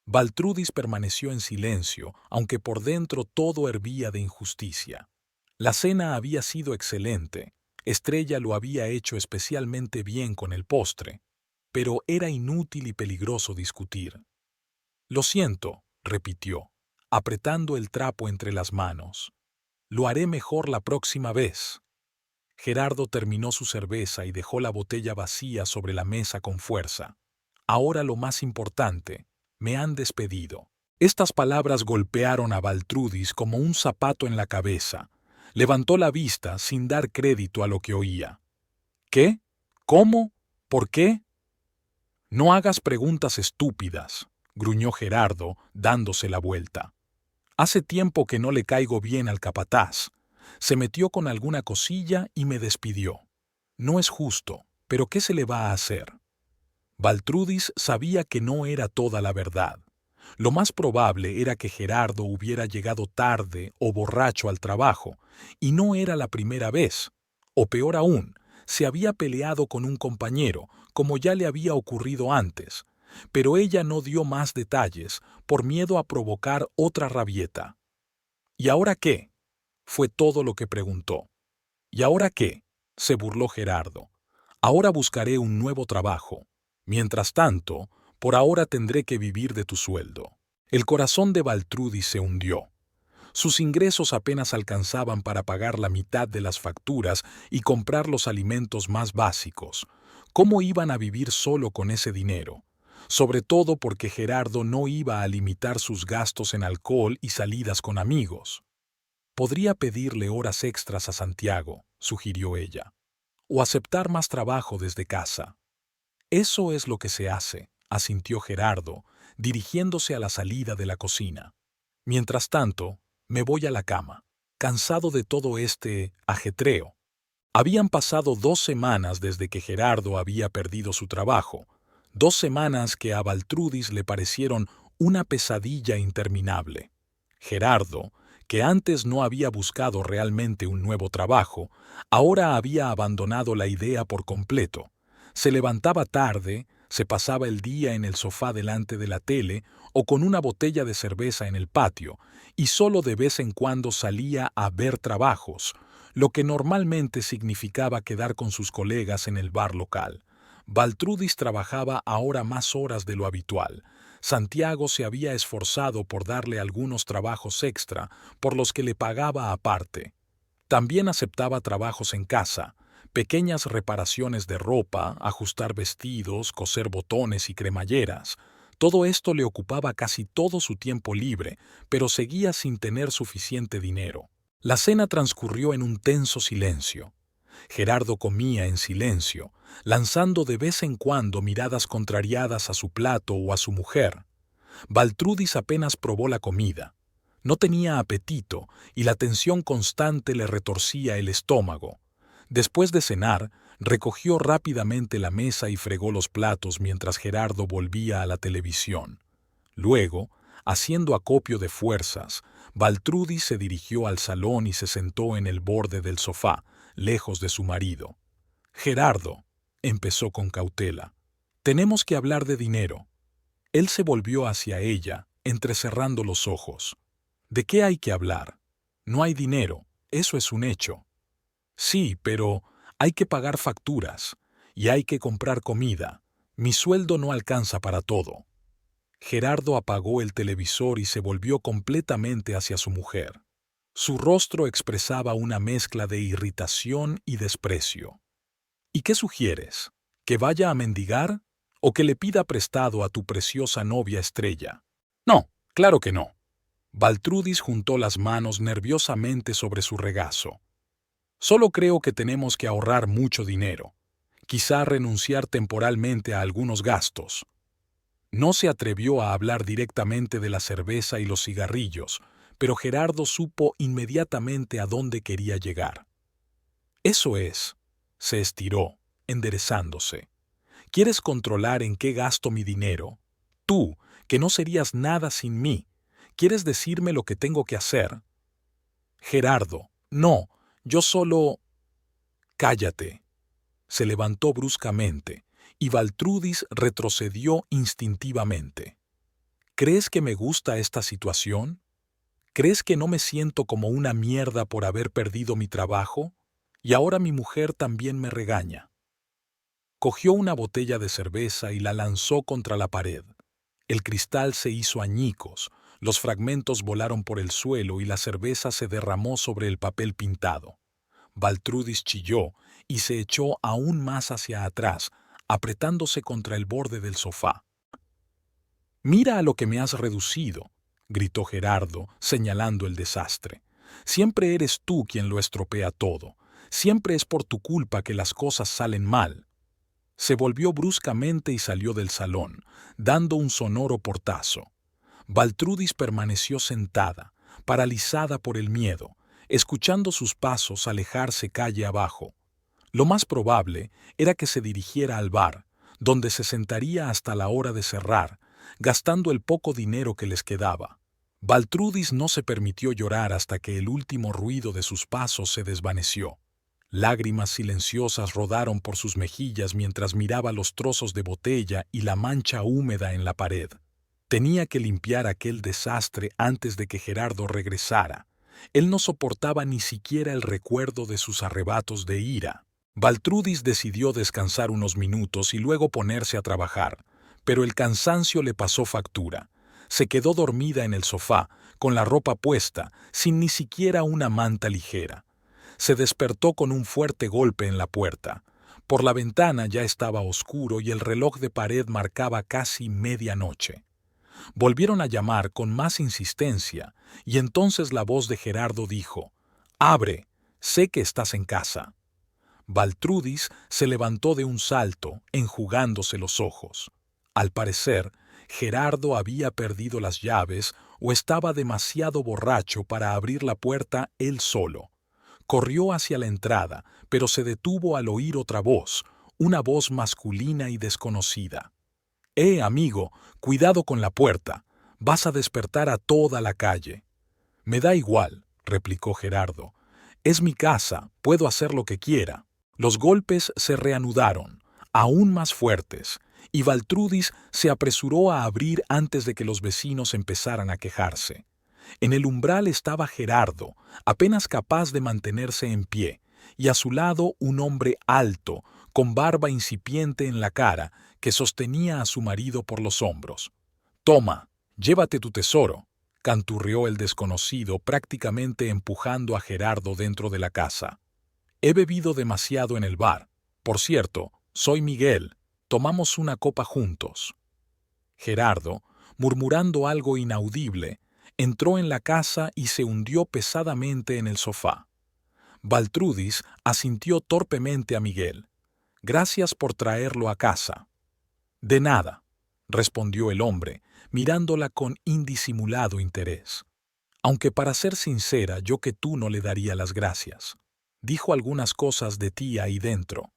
Baltrudis permaneció en silencio, aunque por dentro todo hervía de injusticia. La cena había sido excelente. Estrella lo había hecho especialmente bien con el postre. Pero era inútil y peligroso discutir. Lo siento, repitió, apretando el trapo entre las manos. Lo haré mejor la próxima vez. Gerardo terminó su cerveza y dejó la botella vacía sobre la mesa con fuerza. Ahora lo más importante, me han despedido. Estas palabras golpearon a Baltrudis como un zapato en la cabeza. Levantó la vista sin dar crédito a lo que oía. ¿Qué? ¿Cómo? ¿Por qué? No hagas preguntas estúpidas, gruñó Gerardo, dándose la vuelta. Hace tiempo que no le caigo bien al capataz. Se metió con alguna cosilla y me despidió. No es justo, pero ¿qué se le va a hacer? Baltrudis sabía que no era toda la verdad. Lo más probable era que Gerardo hubiera llegado tarde o borracho al trabajo, y no era la primera vez. O peor aún, se había peleado con un compañero, como ya le había ocurrido antes, pero ella no dio más detalles por miedo a provocar otra rabieta. ¿Y ahora qué? Fue todo lo que preguntó. ¿Y ahora qué? Se burló Gerardo. Ahora buscaré un nuevo trabajo. Mientras tanto, por ahora tendré que vivir de tu sueldo. El corazón de Baltrudis se hundió. Sus ingresos apenas alcanzaban para pagar la mitad de las facturas y comprar los alimentos más básicos. ¿Cómo iban a vivir solo con ese dinero? Sobre todo porque Gerardo no iba a limitar sus gastos en alcohol y salidas con amigos. Podría pedirle horas extras a Santiago. sugirió ella. O aceptar más trabajo desde casa. Eso es lo que se hace, asintió Gerardo, dirigiéndose a la salida de la cocina. Mientras tanto, me voy a la cama, cansado de todo este ajetreo. Habían pasado 2 semanas desde que Gerardo había perdido su trabajo, 2 semanas que a Baltrudis le parecieron una pesadilla interminable. Gerardo, que antes no había buscado realmente un nuevo trabajo, ahora había abandonado la idea por completo. Se levantaba tarde, se pasaba el día en el sofá delante de la tele o con una botella de cerveza en el patio, y solo de vez en cuando salía a ver trabajos, lo que normalmente significaba quedar con sus colegas en el bar local. Baltrudis trabajaba ahora más horas de lo habitual. Santiago se había esforzado por darle algunos trabajos extra, por los que le pagaba aparte. También aceptaba trabajos en casa, pequeñas reparaciones de ropa, ajustar vestidos, coser botones y cremalleras. Todo esto le ocupaba casi todo su tiempo libre, pero seguía sin tener suficiente dinero. La cena transcurrió en un tenso silencio. Gerardo comía en silencio, lanzando de vez en cuando miradas contrariadas a su plato o a su mujer. Baltrudis apenas probó la comida. No tenía apetito y la tensión constante le retorcía el estómago. Después de cenar, recogió rápidamente la mesa y fregó los platos mientras Gerardo volvía a la televisión. Luego, haciendo acopio de fuerzas, Baltrudis se dirigió al salón y se sentó en el borde del sofá, lejos de su marido. «Gerardo», empezó con cautela, «tenemos que hablar de dinero». Él se volvió hacia ella, entrecerrando los ojos. «¿De qué hay que hablar? No hay dinero, eso es un hecho». «Sí, pero hay que pagar facturas, y hay que comprar comida. Mi sueldo no alcanza para todo». Gerardo apagó el televisor y se volvió completamente hacia su mujer. Su rostro expresaba una mezcla de irritación y desprecio. «¿Y qué sugieres? ¿Que vaya a mendigar? ¿O que le pida prestado a tu preciosa novia Estrella?» «No, claro que no». Baltrudis juntó las manos nerviosamente sobre su regazo. «Solo creo que tenemos que ahorrar mucho dinero. Quizá renunciar temporalmente a algunos gastos». No se atrevió a hablar directamente de la cerveza y los cigarrillos, pero Gerardo supo inmediatamente a dónde quería llegar. «Eso es», se estiró, enderezándose. «¿Quieres controlar en qué gasto mi dinero? Tú, que no serías nada sin mí, ¿quieres decirme lo que tengo que hacer?» «Gerardo, no, yo solo...» «Cállate». Se levantó bruscamente, y Baltrudis retrocedió instintivamente. «¿Crees que me gusta esta situación? ¿Crees que no me siento como una mierda por haber perdido mi trabajo? Y ahora mi mujer también me regaña». Cogió una botella de cerveza y la lanzó contra la pared. El cristal se hizo añicos, los fragmentos volaron por el suelo y la cerveza se derramó sobre el papel pintado. Baltrudis chilló y se echó aún más hacia atrás, apretándose contra el borde del sofá. «Mira a lo que me has reducido», gritó Gerardo, señalando el desastre. «Siempre eres tú quien lo estropea todo. Siempre es por tu culpa que las cosas salen mal». Se volvió bruscamente y salió del salón, dando un sonoro portazo. Baltrudis permaneció sentada, paralizada por el miedo, escuchando sus pasos alejarse calle abajo. Lo más probable era que se dirigiera al bar, donde se sentaría hasta la hora de cerrar, gastando el poco dinero que les quedaba. Baltrudis no se permitió llorar hasta que el último ruido de sus pasos se desvaneció. Lágrimas silenciosas rodaron por sus mejillas mientras miraba los trozos de botella y la mancha húmeda en la pared. Tenía que limpiar aquel desastre antes de que Gerardo regresara. Él no soportaba ni siquiera el recuerdo de sus arrebatos de ira. Baltrudis decidió descansar unos minutos y luego ponerse a trabajar, pero el cansancio le pasó factura. Se quedó dormida en el sofá, con la ropa puesta, sin ni siquiera una manta ligera. Se despertó con un fuerte golpe en la puerta. Por la ventana ya estaba oscuro y el reloj de pared marcaba casi medianoche. Volvieron a llamar con más insistencia, y entonces la voz de Gerardo dijo: «¡Abre! Sé que estás en casa. Baltrudis se levantó de un salto, enjugándose los ojos. Al parecer, Gerardo había perdido las llaves o estaba demasiado borracho para abrir la puerta él solo. Corrió hacia la entrada, pero se detuvo al oír otra voz, una voz masculina y desconocida. Amigo, cuidado con la puerta. Vas a despertar a toda la calle. Me da igual, replicó Gerardo. Es mi casa, puedo hacer lo que quiera. Los golpes se reanudaron, aún más fuertes, y Baltrudis se apresuró a abrir antes de que los vecinos empezaran a quejarse. En el umbral estaba Gerardo, apenas capaz de mantenerse en pie, y a su lado un hombre alto, con barba incipiente en la cara, que sostenía a su marido por los hombros. «Toma, llévate tu tesoro», canturrió el desconocido, prácticamente empujando a Gerardo dentro de la casa. «He bebido demasiado en el bar. Por cierto, soy Miguel. Tomamos una copa juntos». Gerardo, murmurando algo inaudible, entró en la casa y se hundió pesadamente en el sofá. Baltrudis asintió torpemente a Miguel. «Gracias por traerlo a casa». «De nada», respondió el hombre, mirándola con indisimulado interés. «Aunque para ser sincera, yo que tú no le daría las gracias. Dijo algunas cosas de ti ahí dentro».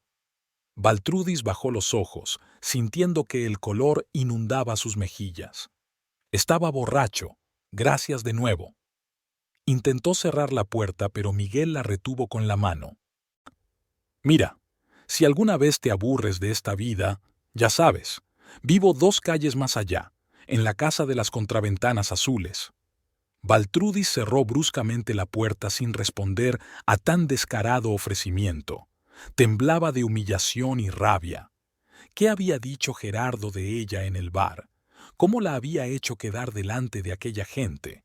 Baltrudis bajó los ojos, sintiendo que el color inundaba sus mejillas. Estaba borracho. Gracias de nuevo. Intentó cerrar la puerta, pero Miguel la retuvo con la mano. «Mira, si alguna vez te aburres de esta vida, ya sabes, vivo 2 calles más allá, en la casa de las contraventanas azules». Baltrudis cerró bruscamente la puerta sin responder a tan descarado ofrecimiento. Temblaba de humillación y rabia. ¿Qué había dicho Gerardo de ella en el bar? ¿Cómo la había hecho quedar delante de aquella gente?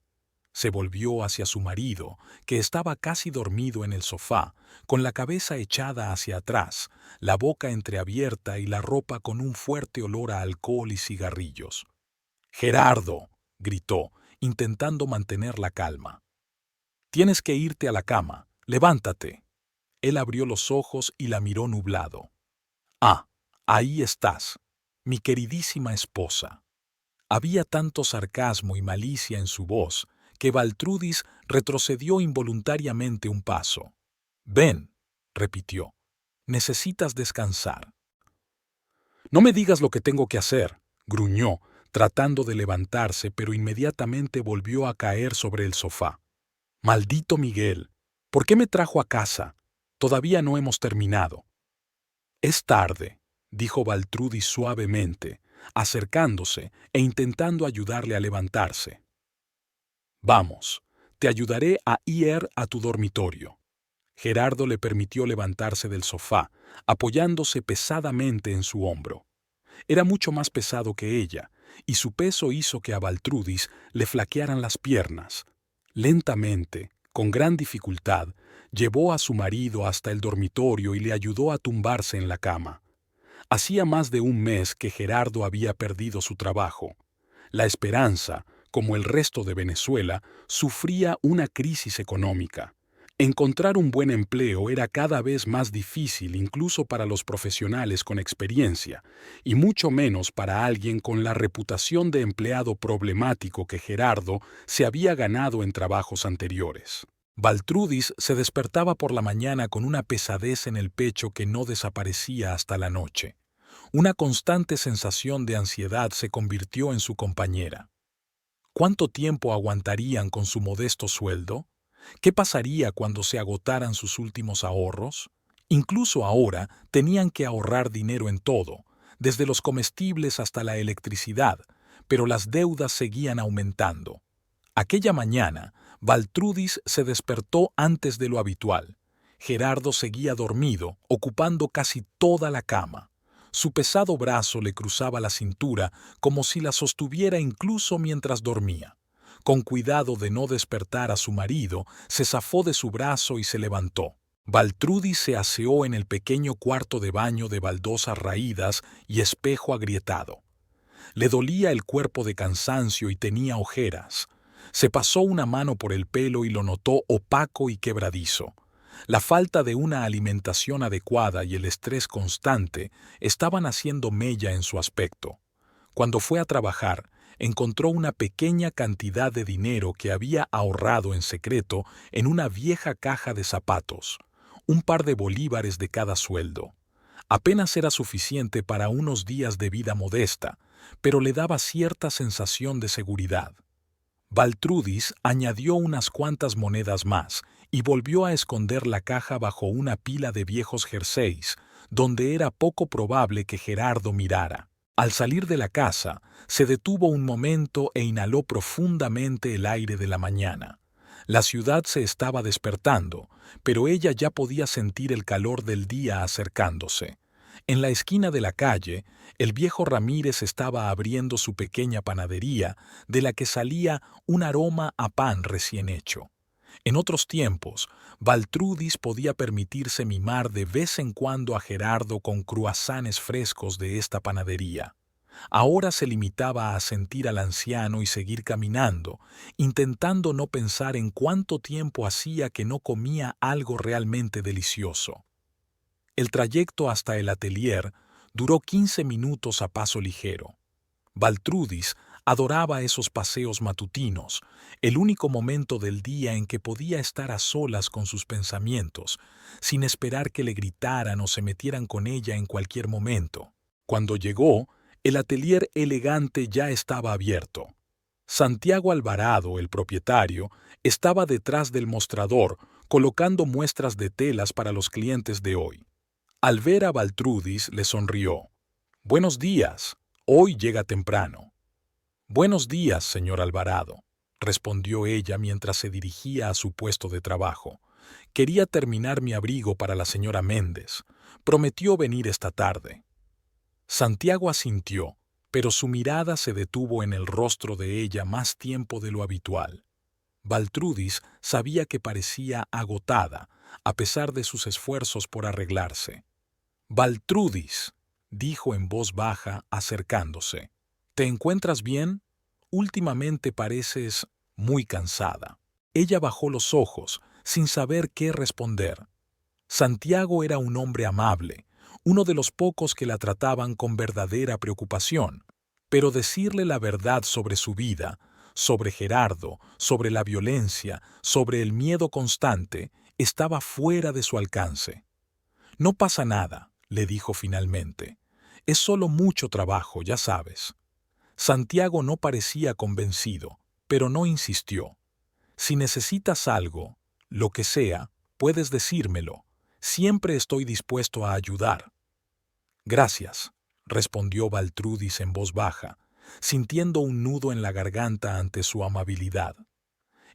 Se volvió hacia su marido, que estaba casi dormido en el sofá, con la cabeza echada hacia atrás, la boca entreabierta y la ropa con un fuerte olor a alcohol y cigarrillos. «Gerardo», gritó, intentando mantener la calma. «Tienes que irte a la cama. Levántate». Él abrió los ojos y la miró nublado. «Ah, ahí estás, mi queridísima esposa». Había tanto sarcasmo y malicia en su voz que Baltrudis retrocedió involuntariamente un paso. «Ven», repitió, «necesitas descansar». «No me digas lo que tengo que hacer», gruñó, tratando de levantarse, pero inmediatamente volvió a caer sobre el sofá. «Maldito Miguel, ¿por qué me trajo a casa? Todavía no hemos terminado». «Es tarde», dijo Baltrudis suavemente, acercándose e intentando ayudarle a levantarse. «Vamos, te ayudaré a ir a tu dormitorio». Gerardo le permitió levantarse del sofá, apoyándose pesadamente en su hombro. Era mucho más pesado que ella, y su peso hizo que a Baltrudis le flaquearan las piernas. Lentamente, con gran dificultad, llevó a su marido hasta el dormitorio y le ayudó a tumbarse en la cama. Hacía más de un mes que Gerardo había perdido su trabajo. La esperanza, como el resto de Venezuela, sufría una crisis económica. Encontrar un buen empleo era cada vez más difícil incluso para los profesionales con experiencia, y mucho menos para alguien con la reputación de empleado problemático que Gerardo se había ganado en trabajos anteriores. Baltrudis se despertaba por la mañana con una pesadez en el pecho que no desaparecía hasta la noche. Una constante sensación de ansiedad se convirtió en su compañera. ¿Cuánto tiempo aguantarían con su modesto sueldo? ¿Qué pasaría cuando se agotaran sus últimos ahorros? Incluso ahora tenían que ahorrar dinero en todo, desde los comestibles hasta la electricidad, pero las deudas seguían aumentando. Aquella mañana, Baltrudis se despertó antes de lo habitual. Gerardo seguía dormido, ocupando casi toda la cama. Su pesado brazo le cruzaba la cintura como si la sostuviera incluso mientras dormía. Con cuidado de no despertar a su marido, se zafó de su brazo y se levantó. Baltrudis se aseó en el pequeño cuarto de baño de baldosas raídas y espejo agrietado. Le dolía el cuerpo de cansancio y tenía ojeras. Se pasó una mano por el pelo y lo notó opaco y quebradizo. La falta de una alimentación adecuada y el estrés constante estaban haciendo mella en su aspecto. Cuando fue a trabajar, encontró una pequeña cantidad de dinero que había ahorrado en secreto en una vieja caja de zapatos, un par de bolívares de cada sueldo. Apenas era suficiente para unos días de vida modesta, pero le daba cierta sensación de seguridad. Baltrudis añadió unas cuantas monedas más y volvió a esconder la caja bajo una pila de viejos jerseys, donde era poco probable que Gerardo mirara. Al salir de la casa, se detuvo un momento e inhaló profundamente el aire de la mañana. La ciudad se estaba despertando, pero ella ya podía sentir el calor del día acercándose. En la esquina de la calle, el viejo Ramírez estaba abriendo su pequeña panadería, de la que salía un aroma a pan recién hecho. En otros tiempos, Baltrudis podía permitirse mimar de vez en cuando a Gerardo con cruasanes frescos de esta panadería. Ahora se limitaba a sentir al anciano y seguir caminando, intentando no pensar en cuánto tiempo hacía que no comía algo realmente delicioso. El trayecto hasta el atelier duró 15 minutos a paso ligero. Baltrudis adoraba esos paseos matutinos, el único momento del día en que podía estar a solas con sus pensamientos, sin esperar que le gritaran o se metieran con ella en cualquier momento. Cuando llegó, el atelier elegante ya estaba abierto. Santiago Alvarado, el propietario, estaba detrás del mostrador, colocando muestras de telas para los clientes de hoy. Al ver a Baltrudis, le sonrió. «Buenos días. Hoy llega temprano». «Buenos días, señor Alvarado», respondió ella mientras se dirigía a su puesto de trabajo. «Quería terminar mi abrigo para la señora Méndez. Prometió venir esta tarde». Santiago asintió, pero su mirada se detuvo en el rostro de ella más tiempo de lo habitual. Baltrudis sabía que parecía agotada, a pesar de sus esfuerzos por arreglarse. «Baltrudis», dijo en voz baja, acercándose. «¿Te encuentras bien? Últimamente pareces muy cansada». Ella bajó los ojos, sin saber qué responder. Santiago era un hombre amable, uno de los pocos que la trataban con verdadera preocupación, pero decirle la verdad sobre su vida, sobre Gerardo, sobre la violencia, sobre el miedo constante, estaba fuera de su alcance. «No pasa nada», le dijo finalmente. «Es solo mucho trabajo, ya sabes». Santiago no parecía convencido, pero no insistió. «Si necesitas algo, lo que sea, puedes decírmelo. Siempre estoy dispuesto a ayudar». «Gracias», respondió Baltrudis en voz baja, sintiendo un nudo en la garganta ante su amabilidad.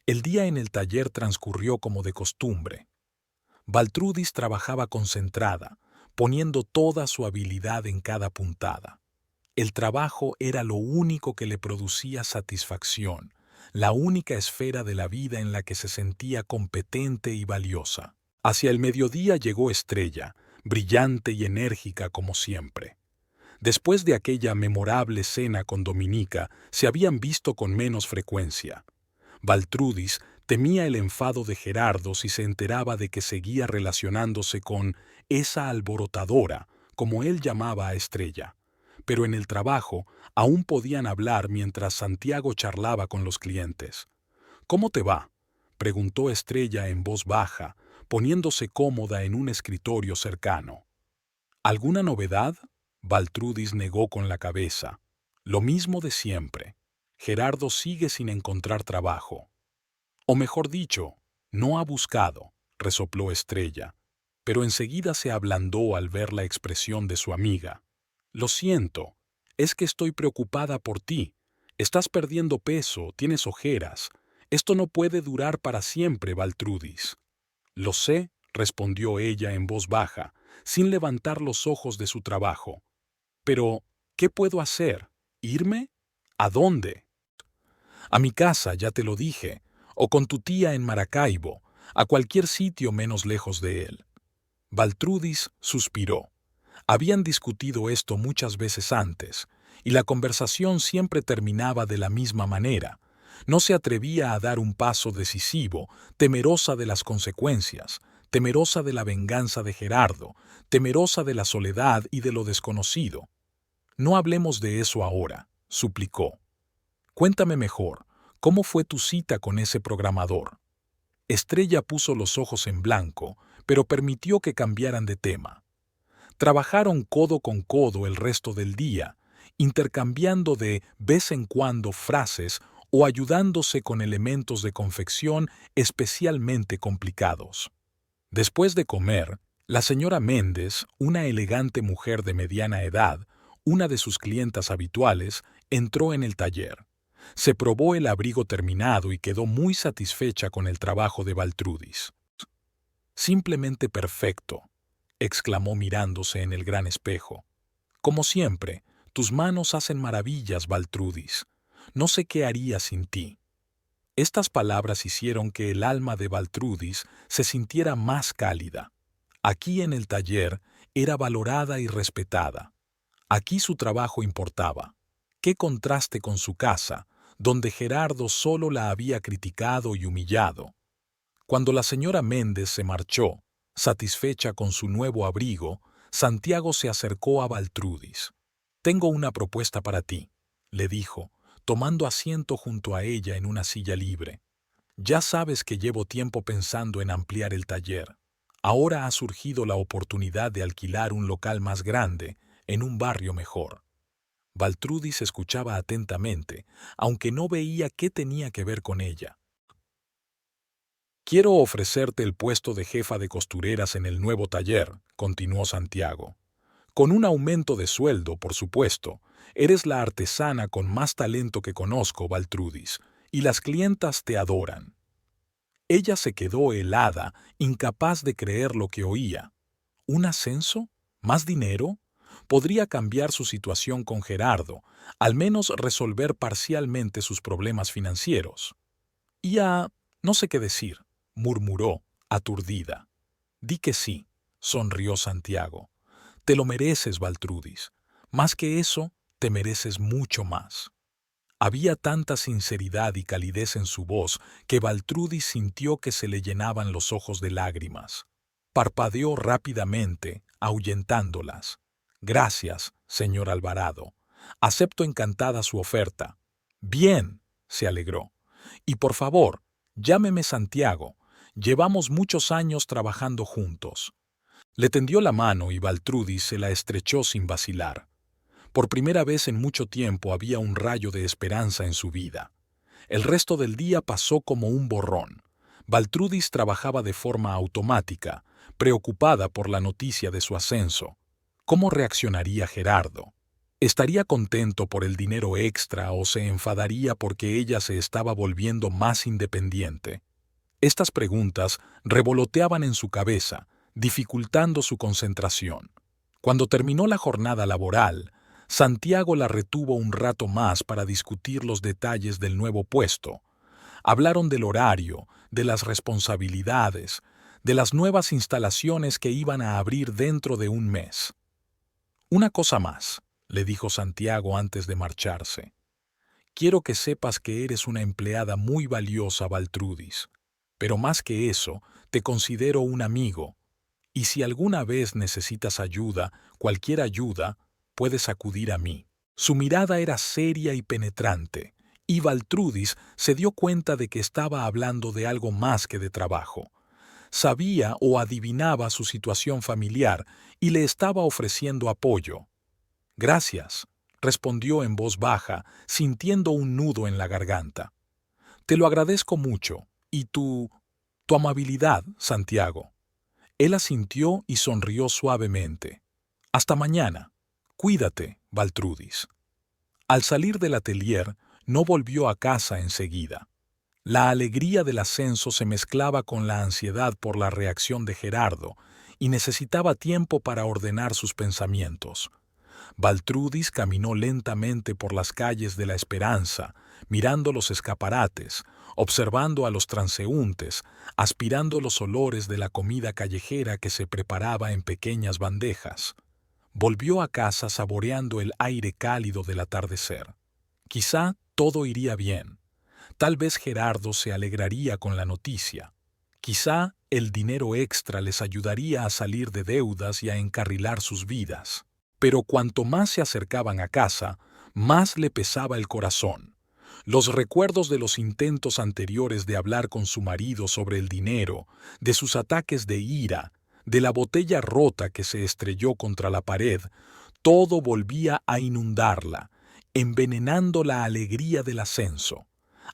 El día en el taller transcurrió como de costumbre. Baltrudis trabajaba concentrada, poniendo toda su habilidad en cada puntada. El trabajo era lo único que le producía satisfacción, la única esfera de la vida en la que se sentía competente y valiosa. Hacia el mediodía llegó Estrella, brillante y enérgica como siempre. Después de aquella memorable cena con Dominica, se habían visto con menos frecuencia. Baltrudis temía el enfado de Gerardo si se enteraba de que seguía relacionándose con esa alborotadora, como él llamaba a Estrella. Pero en el trabajo aún podían hablar mientras Santiago charlaba con los clientes. «¿Cómo te va?», preguntó Estrella en voz baja, poniéndose cómoda en un escritorio cercano. «¿Alguna novedad?», Baltrudis negó con la cabeza. «Lo mismo de siempre. Gerardo sigue sin encontrar trabajo». «O mejor dicho, no ha buscado», resopló Estrella, pero enseguida se ablandó al ver la expresión de su amiga. «Lo siento, es que estoy preocupada por ti. Estás perdiendo peso, tienes ojeras. Esto no puede durar para siempre, Baltrudis». «Lo sé», respondió ella en voz baja, sin levantar los ojos de su trabajo. «Pero, ¿qué puedo hacer? ¿Irme? ¿A dónde?» «A mi casa, ya te lo dije, o con tu tía en Maracaibo, a cualquier sitio menos lejos de él». Baltrudis suspiró. Habían discutido esto muchas veces antes, y la conversación siempre terminaba de la misma manera. No se atrevía a dar un paso decisivo, temerosa de las consecuencias, temerosa de la venganza de Gerardo, temerosa de la soledad y de lo desconocido. No hablemos de eso ahora, suplicó. Cuéntame mejor, ¿cómo fue tu cita con ese programador? Estrella puso los ojos en blanco, pero permitió que cambiaran de tema. Trabajaron codo con codo el resto del día, intercambiando de vez en cuando frases o ayudándose con elementos de confección especialmente complicados. Después de comer, la señora Méndez, una elegante mujer de mediana edad, una de sus clientas habituales, entró en el taller. Se probó el abrigo terminado y quedó muy satisfecha con el trabajo de Baltrudis. «Simplemente perfecto», exclamó mirándose en el gran espejo. «Como siempre, tus manos hacen maravillas, Baltrudis. No sé qué haría sin ti». Estas palabras hicieron que el alma de Baltrudis se sintiera más cálida. Aquí en el taller era valorada y respetada. Aquí su trabajo importaba. Qué contraste con su casa, donde Gerardo solo la había criticado y humillado. Cuando la señora Méndez se marchó, satisfecha con su nuevo abrigo, Santiago se acercó a Baltrudis. «Tengo una propuesta para ti», le dijo, tomando asiento junto a ella en una silla libre. «Ya sabes que llevo tiempo pensando en ampliar el taller. Ahora ha surgido la oportunidad de alquilar un local más grande, en un barrio mejor». Baltrudis escuchaba atentamente, aunque no veía qué tenía que ver con ella. «Quiero ofrecerte el puesto de jefa de costureras en el nuevo taller», continuó Santiago. «Con un aumento de sueldo, por supuesto. Eres la artesana con más talento que conozco, Baltrudis, y las clientas te adoran». Ella se quedó helada, incapaz de creer lo que oía. ¿Un ascenso? ¿Más dinero? Podría cambiar su situación con Gerardo, al menos resolver parcialmente sus problemas financieros. No sé qué decir, murmuró, aturdida. «Di que sí», sonrió Santiago. «Te lo mereces, Baltrudis. Más que eso, te mereces mucho más». Había tanta sinceridad y calidez en su voz que Baltrudis sintió que se le llenaban los ojos de lágrimas. Parpadeó rápidamente, ahuyentándolas. «Gracias, señor Alvarado. Acepto encantada su oferta». «Bien», se alegró. «Y por favor, llámeme Santiago. Llevamos muchos años trabajando juntos». Le tendió la mano y Baltrudis se la estrechó sin vacilar. Por primera vez en mucho tiempo había un rayo de esperanza en su vida. El resto del día pasó como un borrón. Baltrudis trabajaba de forma automática, preocupada por la noticia de su ascenso. ¿Cómo reaccionaría Gerardo? ¿Estaría contento por el dinero extra o se enfadaría porque ella se estaba volviendo más independiente? Estas preguntas revoloteaban en su cabeza, dificultando su concentración. Cuando terminó la jornada laboral, Santiago la retuvo un rato más para discutir los detalles del nuevo puesto. Hablaron del horario, de las responsabilidades, de las nuevas instalaciones que iban a abrir dentro de un mes. «Una cosa más», le dijo Santiago antes de marcharse. «Quiero que sepas que eres una empleada muy valiosa, Baltrudis. Pero más que eso, te considero un amigo. Y si alguna vez necesitas ayuda, cualquier ayuda, puedes acudir a mí». Su mirada era seria y penetrante, y Baltrudis se dio cuenta de que estaba hablando de algo más que de trabajo. Sabía o adivinaba su situación familiar y le estaba ofreciendo apoyo. «Gracias», respondió en voz baja, sintiendo un nudo en la garganta. «Te lo agradezco mucho, y tu amabilidad, Santiago». Él asintió y sonrió suavemente. «Hasta mañana. Cuídate, Baltrudis». Al salir del atelier, no volvió a casa enseguida. La alegría del ascenso se mezclaba con la ansiedad por la reacción de Gerardo y necesitaba tiempo para ordenar sus pensamientos. Baltrudis caminó lentamente por las calles de la Esperanza, mirando los escaparates, observando a los transeúntes, aspirando los olores de la comida callejera que se preparaba en pequeñas bandejas. Volvió a casa saboreando el aire cálido del atardecer. Quizá todo iría bien. Tal vez Gerardo se alegraría con la noticia. Quizá el dinero extra les ayudaría a salir de deudas y a encarrilar sus vidas. Pero cuanto más se acercaban a casa, más le pesaba el corazón. Los recuerdos de los intentos anteriores de hablar con su marido sobre el dinero, de sus ataques de ira, de la botella rota que se estrelló contra la pared, todo volvía a inundarla, envenenando la alegría del ascenso.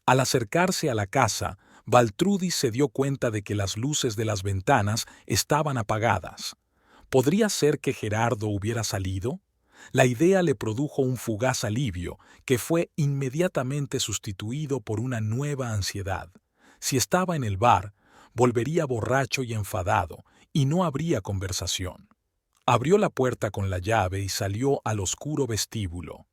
Al acercarse a la casa, Baltrudis se dio cuenta de que las luces de las ventanas estaban apagadas. ¿Podría ser que Gerardo hubiera salido? La idea le produjo un fugaz alivio, que fue inmediatamente sustituido por una nueva ansiedad. Si estaba en el bar, volvería borracho y enfadado, y no habría conversación. Abrió la puerta con la llave y salió al oscuro vestíbulo.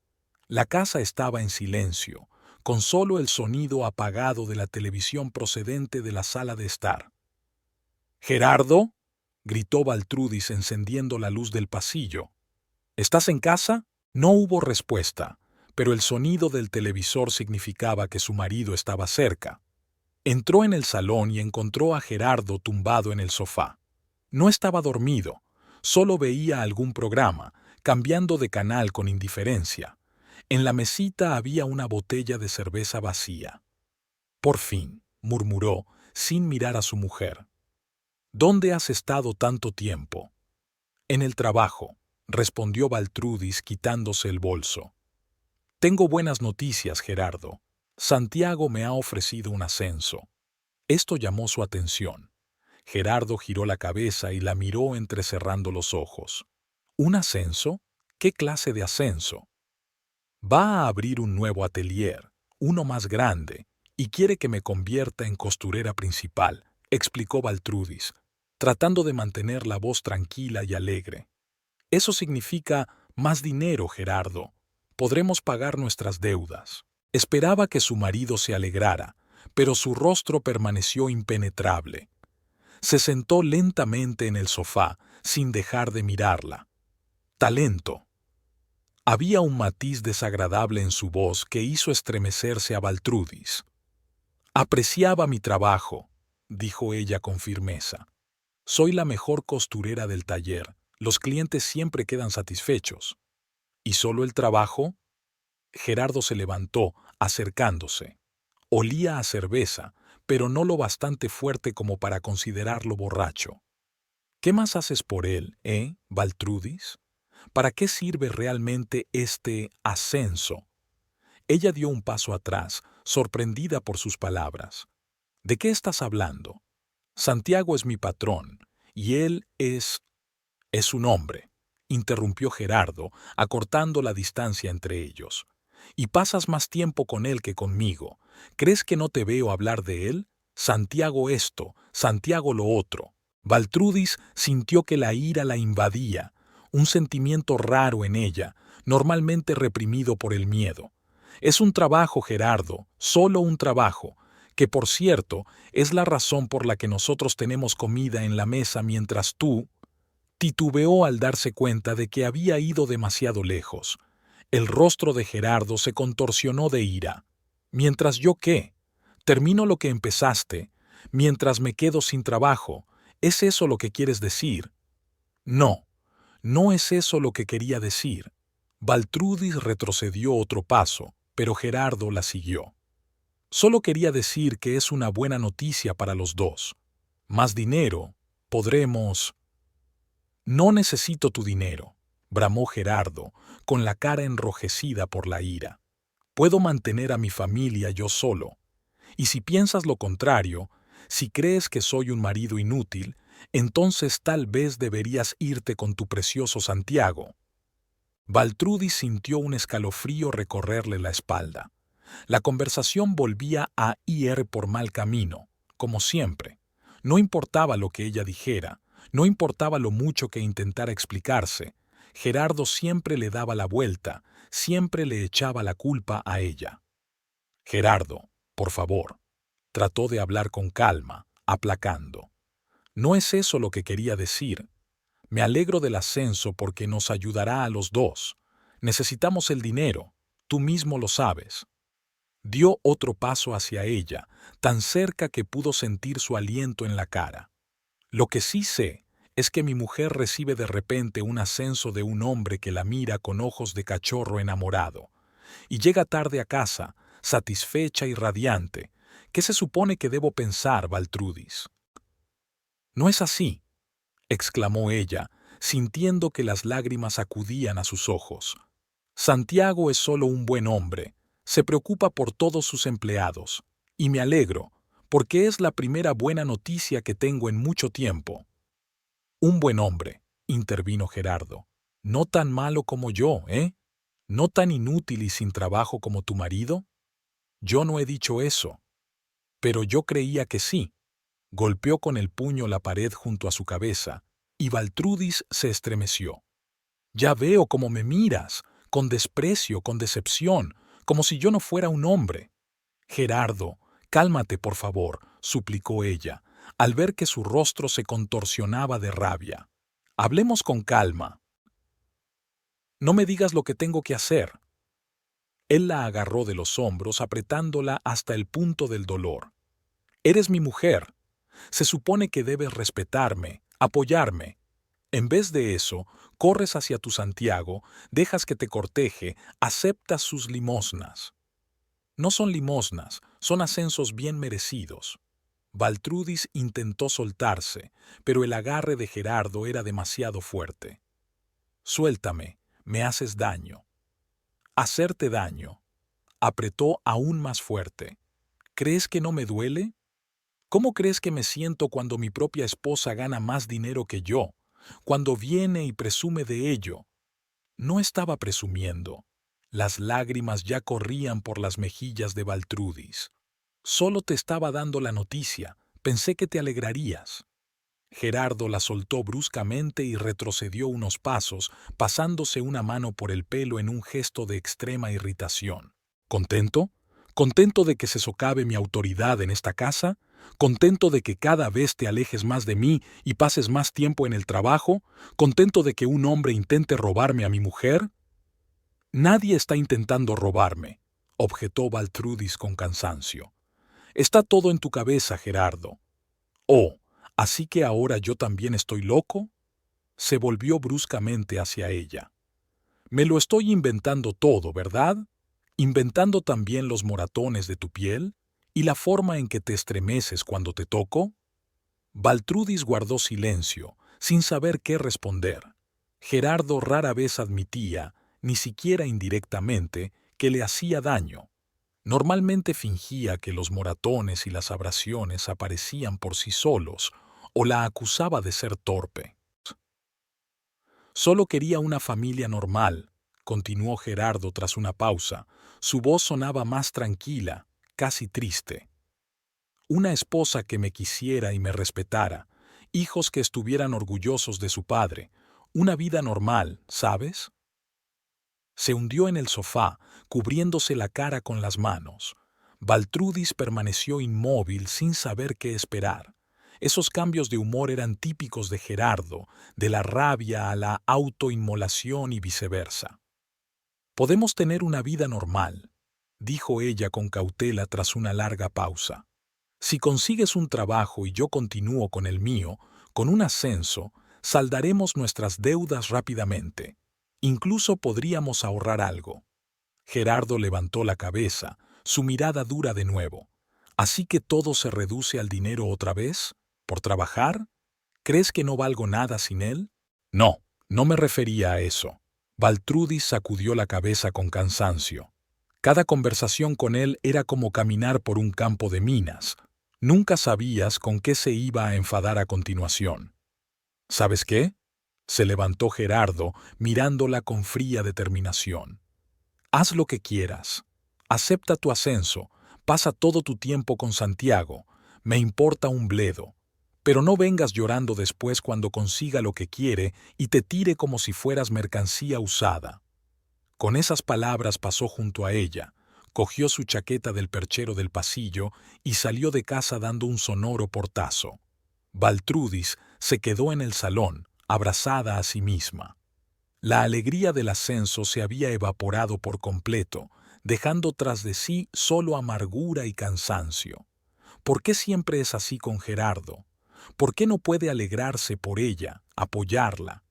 La casa estaba en silencio, con solo el sonido apagado de la televisión procedente de la sala de estar. «¿Gerardo?», gritó Baltrudis encendiendo la luz del pasillo. «¿Estás en casa?». No hubo respuesta, pero el sonido del televisor significaba que su marido estaba cerca. Entró en el salón y encontró a Gerardo tumbado en el sofá. No estaba dormido, solo veía algún programa, cambiando de canal con indiferencia. En la mesita había una botella de cerveza vacía. «Por fin», murmuró, sin mirar a su mujer. «¿Dónde has estado tanto tiempo?». «En el trabajo», respondió Baltrudis quitándose el bolso. «Tengo buenas noticias, Gerardo. Santiago me ha ofrecido un ascenso». Esto llamó su atención. Gerardo giró la cabeza y la miró entrecerrando los ojos. «¿Un ascenso? ¿Qué clase de ascenso?». «Va a abrir un nuevo atelier, uno más grande, y quiere que me convierta en costurera principal», explicó Baltrudis, tratando de mantener la voz tranquila y alegre. «Eso significa más dinero, Gerardo. Podremos pagar nuestras deudas». Esperaba que su marido se alegrara, pero su rostro permaneció impenetrable. Se sentó lentamente en el sofá, sin dejar de mirarla. «Talento». Había un matiz desagradable en su voz que hizo estremecerse a Baltrudis. «Apreciaba mi trabajo», dijo ella con firmeza. «Soy la mejor costurera del taller. Los clientes siempre quedan satisfechos». «¿Y solo el trabajo?». Gerardo se levantó, acercándose. Olía a cerveza, pero no lo bastante fuerte como para considerarlo borracho. «¿Qué más haces por él, Baltrudis? ¿Para qué sirve realmente este ascenso?». Ella dio un paso atrás, sorprendida por sus palabras. «¿De qué estás hablando?». «Santiago es mi patrón, y él es un hombre», interrumpió Gerardo, acortando la distancia entre ellos. «Y pasas más tiempo con él que conmigo. ¿Crees que no te veo hablar de él? Santiago esto, Santiago lo otro». Baltrudis sintió que la ira la invadía, un sentimiento raro en ella, normalmente reprimido por el miedo. «Es un trabajo, Gerardo, solo un trabajo, que por cierto es la razón por la que nosotros tenemos comida en la mesa mientras tú…». Titubeó al darse cuenta de que había ido demasiado lejos. El rostro de Gerardo se contorsionó de ira. «¿Mientras yo qué? Termino lo que empezaste. Mientras me quedo sin trabajo. ¿Es eso lo que quieres decir?». «No, no es eso lo que quería decir». Baltrudis retrocedió otro paso, pero Gerardo la siguió. «Solo quería decir que es una buena noticia para los dos. Más dinero. Podremos…». «No necesito tu dinero», bramó Gerardo, con la cara enrojecida por la ira. «Puedo mantener a mi familia yo solo. Y si piensas lo contrario, si crees que soy un marido inútil, entonces tal vez deberías irte con tu precioso Santiago». Baltrudis sintió un escalofrío recorrerle la espalda. La conversación volvía a ir por mal camino, como siempre. No importaba lo que ella dijera, no importaba lo mucho que intentara explicarse. Gerardo siempre le daba la vuelta, siempre le echaba la culpa a ella. «Gerardo, por favor», trató de hablar con calma, aplacando. «No es eso lo que quería decir. Me alegro del ascenso porque nos ayudará a los dos. Necesitamos el dinero, tú mismo lo sabes». Dio otro paso hacia ella, tan cerca que pudo sentir su aliento en la cara. Lo que sí sé es que mi mujer recibe de repente un ascenso de un hombre que la mira con ojos de cachorro enamorado, y llega tarde a casa, satisfecha y radiante. ¿Qué se supone que debo pensar, Baltrudis? No es así, exclamó ella, sintiendo que las lágrimas acudían a sus ojos. Santiago es solo un buen hombre, se preocupa por todos sus empleados, y me alegro, porque es la primera buena noticia que tengo en mucho tiempo. Un buen hombre, intervino Gerardo. No tan malo como yo, ¿eh? ¿No tan inútil y sin trabajo como tu marido? Yo no he dicho eso. Pero yo creía que sí. Golpeó con el puño la pared junto a su cabeza, y Baltrudis se estremeció. Ya veo cómo me miras, con desprecio, con decepción, como si yo no fuera un hombre. Gerardo, cálmate, por favor, suplicó ella, al ver que su rostro se contorsionaba de rabia. Hablemos con calma. No me digas lo que tengo que hacer. Él la agarró de los hombros, apretándola hasta el punto del dolor. Eres mi mujer. Se supone que debes respetarme, apoyarme. En vez de eso, corres hacia tu Santiago, dejas que te corteje, aceptas sus limosnas. No son limosnas, son ascensos bien merecidos. Baltrudis intentó soltarse, pero el agarre de Gerardo era demasiado fuerte. Suéltame, me haces daño. Hacerte daño. Apretó aún más fuerte. ¿Crees que no me duele? ¿Cómo crees que me siento cuando mi propia esposa gana más dinero que yo? Cuando viene y presume de ello. No estaba presumiendo. Las lágrimas ya corrían por las mejillas de Baltrudis. Solo te estaba dando la noticia. Pensé que te alegrarías. Gerardo la soltó bruscamente y retrocedió unos pasos, pasándose una mano por el pelo en un gesto de extrema irritación. ¿Contento? ¿Contento de que se socave mi autoridad en esta casa? ¿Contento de que cada vez te alejes más de mí y pases más tiempo en el trabajo? ¿Contento de que un hombre intente robarme a mi mujer? Nadie está intentando robarme, objetó Baltrudis con cansancio. Está todo en tu cabeza, Gerardo. Oh, ¿así que ahora yo también estoy loco? Se volvió bruscamente hacia ella. Me lo estoy inventando todo, ¿verdad? ¿Inventando también los moratones de tu piel? ¿Y la forma en que te estremeces cuando te toco? Baltrudis guardó silencio, sin saber qué responder. Gerardo rara vez admitía, ni siquiera indirectamente, que le hacía daño. Normalmente fingía que los moratones y las abrasiones aparecían por sí solos, o la acusaba de ser torpe. Solo quería una familia normal, continuó Gerardo tras una pausa. Su voz sonaba más tranquila, casi triste. Una esposa que me quisiera y me respetara, hijos que estuvieran orgullosos de su padre, una vida normal, ¿sabes? Se hundió en el sofá, cubriéndose la cara con las manos. Baltrudis permaneció inmóvil sin saber qué esperar. Esos cambios de humor eran típicos de Gerardo, de la rabia a la autoinmolación y viceversa. Podemos tener una vida normal, dijo ella con cautela tras una larga pausa. Si consigues un trabajo y yo continúo con el mío, con un ascenso, saldaremos nuestras deudas rápidamente. Incluso podríamos ahorrar algo. Gerardo levantó la cabeza, su mirada dura de nuevo. ¿Así que todo se reduce al dinero otra vez? ¿Por trabajar? ¿Crees que no valgo nada sin él? No, no me refería a eso. Baltrudis sacudió la cabeza con cansancio. Cada conversación con él era como caminar por un campo de minas. Nunca sabías con qué se iba a enfadar a continuación. ¿Sabes qué? Se levantó Gerardo, mirándola con fría determinación. Haz lo que quieras. Acepta tu ascenso. Pasa todo tu tiempo con Santiago. Me importa un bledo. Pero no vengas llorando después cuando consiga lo que quiere y te tire como si fueras mercancía usada. Con esas palabras pasó junto a ella, cogió su chaqueta del perchero del pasillo y salió de casa dando un sonoro portazo. Baltrudis se quedó en el salón, abrazada a sí misma. La alegría del ascenso se había evaporado por completo, dejando tras de sí solo amargura y cansancio. ¿Por qué siempre es así con Gerardo? ¿Por qué no puede alegrarse por ella, apoyarla?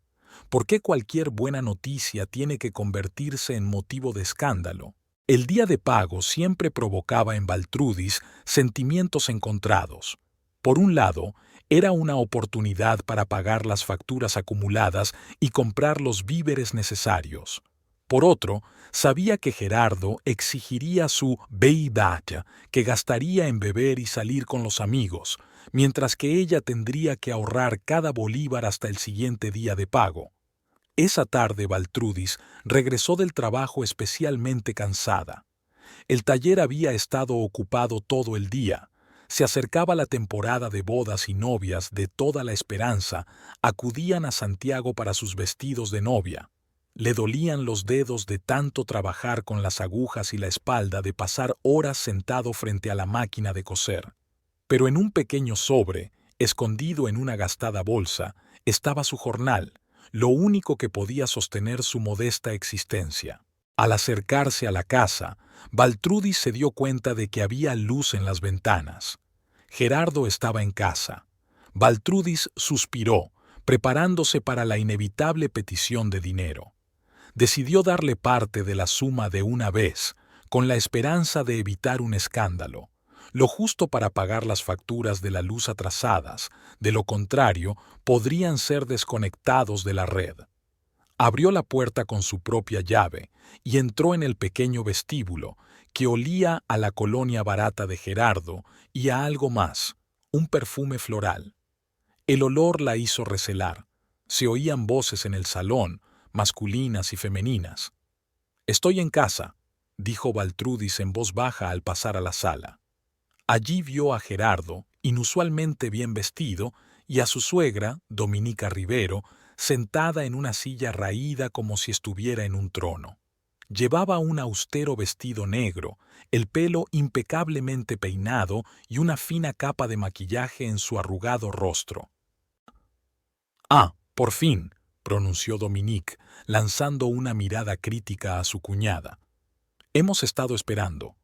¿Por qué cualquier buena noticia tiene que convertirse en motivo de escándalo? El día de pago siempre provocaba en Baltrudis sentimientos encontrados. Por un lado, era una oportunidad para pagar las facturas acumuladas y comprar los víveres necesarios. Por otro, sabía que Gerardo exigiría su beidata, que gastaría en beber y salir con los amigos, mientras que ella tendría que ahorrar cada bolívar hasta el siguiente día de pago. Esa tarde Baltrudis regresó del trabajo especialmente cansada. El taller había estado ocupado todo el día. Se acercaba la temporada de bodas y novias de toda la Esperanza acudían a Santiago para sus vestidos de novia. Le dolían los dedos de tanto trabajar con las agujas y la espalda de pasar horas sentado frente a la máquina de coser. Pero en un pequeño sobre, escondido en una gastada bolsa, estaba su jornal, lo único que podía sostener su modesta existencia. Al acercarse a la casa, Baltrudis se dio cuenta de que había luz en las ventanas. Gerardo estaba en casa. Baltrudis suspiró, preparándose para la inevitable petición de dinero. Decidió darle parte de la suma de una vez, con la esperanza de evitar un escándalo, lo justo para pagar las facturas de la luz atrasadas, de lo contrario, podrían ser desconectados de la red. Abrió la puerta con su propia llave y entró en el pequeño vestíbulo, que olía a la colonia barata de Gerardo y a algo más, un perfume floral. El olor la hizo recelar. Se oían voces en el salón, masculinas y femeninas. «Estoy en casa», dijo Baltrudis en voz baja al pasar a la sala. Allí vio a Gerardo, inusualmente bien vestido, y a su suegra, Dominica Rivero, sentada en una silla raída como si estuviera en un trono. Llevaba un austero vestido negro, el pelo impecablemente peinado y una fina capa de maquillaje en su arrugado rostro. «Ah, por fin», pronunció Dominique, lanzando una mirada crítica a su cuñada. «Hemos estado esperando».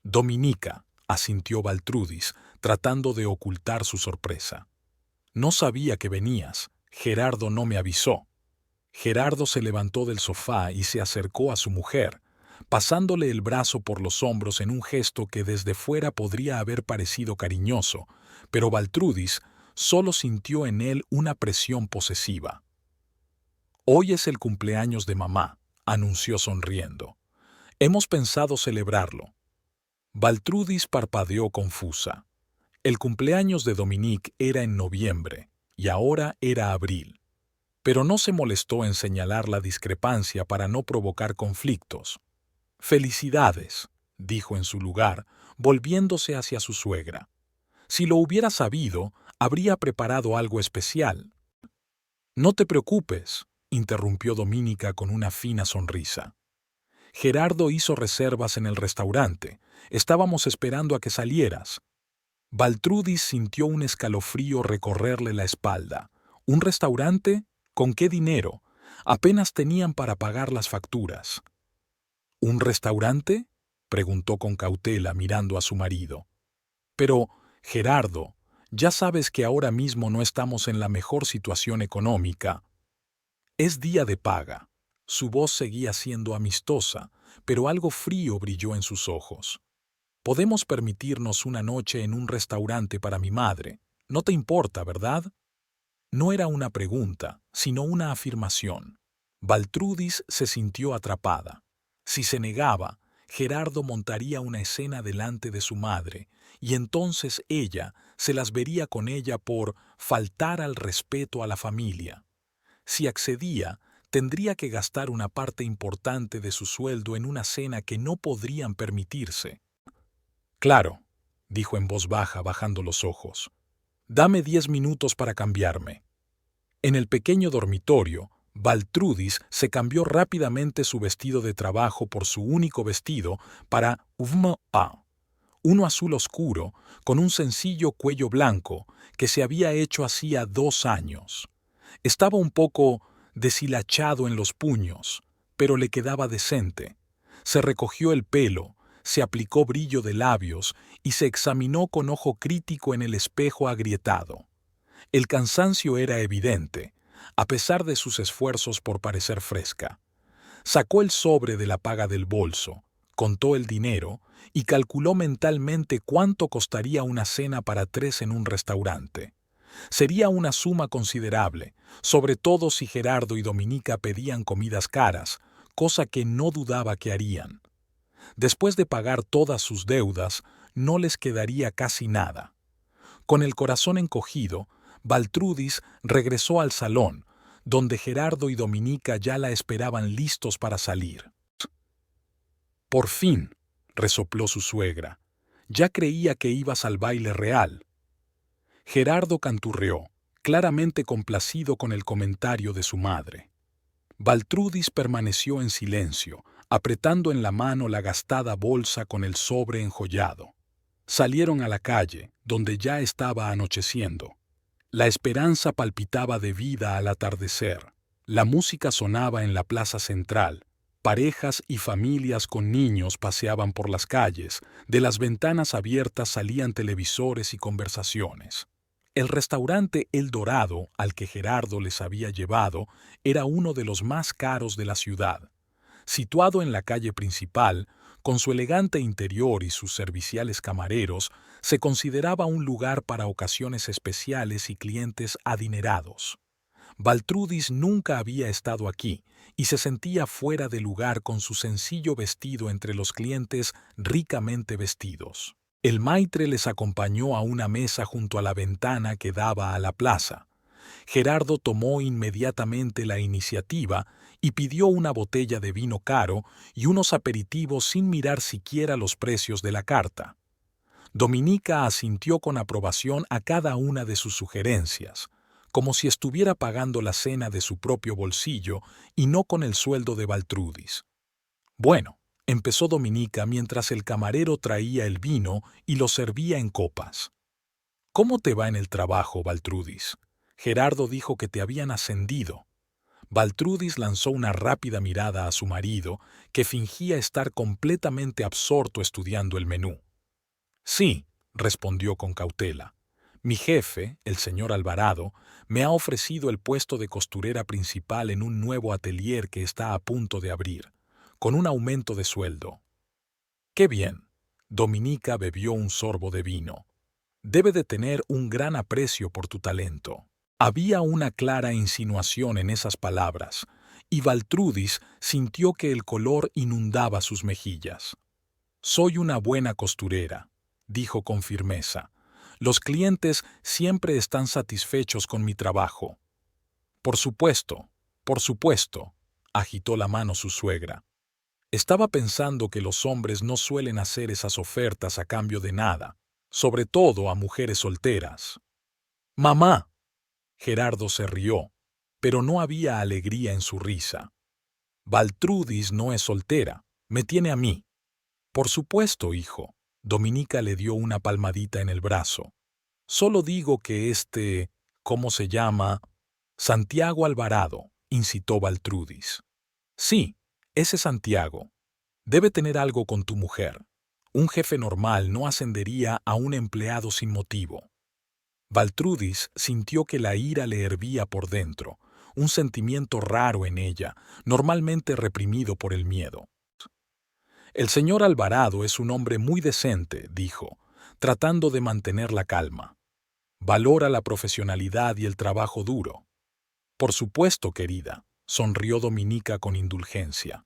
«Dominica», asintió Baltrudis, tratando de ocultar su sorpresa. «No sabía que venías. Gerardo no me avisó». Gerardo se levantó del sofá y se acercó a su mujer, pasándole el brazo por los hombros en un gesto que desde fuera podría haber parecido cariñoso, pero Baltrudis solo sintió en él una presión posesiva. «Hoy es el cumpleaños de mamá», anunció sonriendo. «Hemos pensado celebrarlo». Baltrudis parpadeó confusa. El cumpleaños de Dominique era en noviembre, y ahora era abril. Pero no se molestó en señalar la discrepancia para no provocar conflictos. «Felicidades», dijo en su lugar, volviéndose hacia su suegra. «Si lo hubiera sabido, habría preparado algo especial». «No te preocupes», interrumpió Dominica con una fina sonrisa. «Gerardo hizo reservas en el restaurante. Estábamos esperando a que salieras». Baltrudis sintió un escalofrío recorrerle la espalda. ¿Un restaurante? ¿Con qué dinero? Apenas tenían para pagar las facturas. ¿Un restaurante?, preguntó con cautela mirando a su marido. «Pero, Gerardo, ya sabes que ahora mismo no estamos en la mejor situación económica». «Es día de paga». Su voz seguía siendo amistosa, pero algo frío brilló en sus ojos. «Podemos permitirnos una noche en un restaurante para mi madre. No te importa, ¿verdad?». No era una pregunta, sino una afirmación. Baltrudis se sintió atrapada. Si se negaba, Gerardo montaría una escena delante de su madre, y entonces ella se las vería con ella por faltar al respeto a la familia. Si accedía, tendría que gastar una parte importante de su sueldo en una cena que no podrían permitirse. «Claro», dijo en voz baja, bajando los ojos. «Dame 10 minutos para cambiarme». En el pequeño dormitorio, Baltrudis se cambió rápidamente su vestido de trabajo por su único vestido para VMA, uno azul oscuro, con un sencillo cuello blanco que se había hecho hacía 2 años. Estaba un poco deshilachado en los puños, pero le quedaba decente. Se recogió el pelo, se aplicó brillo de labios y se examinó con ojo crítico en el espejo agrietado. El cansancio era evidente, a pesar de sus esfuerzos por parecer fresca. Sacó el sobre de la paga del bolso, contó el dinero y calculó mentalmente cuánto costaría una cena para 3 en un restaurante. Sería una suma considerable, sobre todo si Gerardo y Dominica pedían comidas caras, cosa que no dudaba que harían. Después de pagar todas sus deudas, no les quedaría casi nada. Con el corazón encogido, Baltrudis regresó al salón, donde Gerardo y Dominica ya la esperaban listos para salir. «Por fin», resopló su suegra, «ya creía que ibas al baile real». Gerardo canturreó, claramente complacido con el comentario de su madre. Baltrudis permaneció en silencio, apretando en la mano la gastada bolsa con el sobre enjollado. Salieron a la calle, donde ya estaba anocheciendo. La esperanza palpitaba de vida al atardecer. La música sonaba en la plaza central. Parejas y familias con niños paseaban por las calles. De las ventanas abiertas salían televisores y conversaciones. El restaurante El Dorado, al que Gerardo les había llevado, era uno de los más caros de la ciudad. Situado en la calle principal, con su elegante interior y sus serviciales camareros, se consideraba un lugar para ocasiones especiales y clientes adinerados. Baltrudis nunca había estado aquí y se sentía fuera de lugar con su sencillo vestido entre los clientes ricamente vestidos. El maitre les acompañó a una mesa junto a la ventana que daba a la plaza. Gerardo tomó inmediatamente la iniciativa y pidió una botella de vino caro y unos aperitivos sin mirar siquiera los precios de la carta. Dominica asintió con aprobación a cada una de sus sugerencias, como si estuviera pagando la cena de su propio bolsillo y no con el sueldo de Baltrudis. «Bueno», empezó Dominica mientras el camarero traía el vino y lo servía en copas. «¿Cómo te va en el trabajo, Baltrudis? Gerardo dijo que te habían ascendido». Baltrudis lanzó una rápida mirada a su marido, que fingía estar completamente absorto estudiando el menú. «Sí», respondió con cautela. «Mi jefe, el señor Alvarado, me ha ofrecido el puesto de costurera principal en un nuevo atelier que está a punto de abrir, con un aumento de sueldo». «Qué bien». Dominica bebió un sorbo de vino. «Debe de tener un gran aprecio por tu talento». Había una clara insinuación en esas palabras, y Baltrudis sintió que el color inundaba sus mejillas. «Soy una buena costurera», dijo con firmeza. «Los clientes siempre están satisfechos con mi trabajo». Por supuesto», agitó la mano su suegra. Estaba pensando que los hombres no suelen hacer esas ofertas a cambio de nada, sobre todo a mujeres solteras. «Mamá». Gerardo se rió, pero no había alegría en su risa. «Baltrudis no es soltera, me tiene a mí». «Por supuesto, hijo». Dominica le dio una palmadita en el brazo. «Solo digo que ¿cómo se llama? Santiago Alvarado», incitó Baltrudis. «Sí, ese Santiago. Debe tener algo con tu mujer. Un jefe normal no ascendería a un empleado sin motivo». Baltrudis sintió que la ira le hervía por dentro, un sentimiento raro en ella, normalmente reprimido por el miedo. «El señor Alvarado es un hombre muy decente», dijo, tratando de mantener la calma. «Valora la profesionalidad y el trabajo duro». «Por supuesto, querida», sonrió Dominica con indulgencia.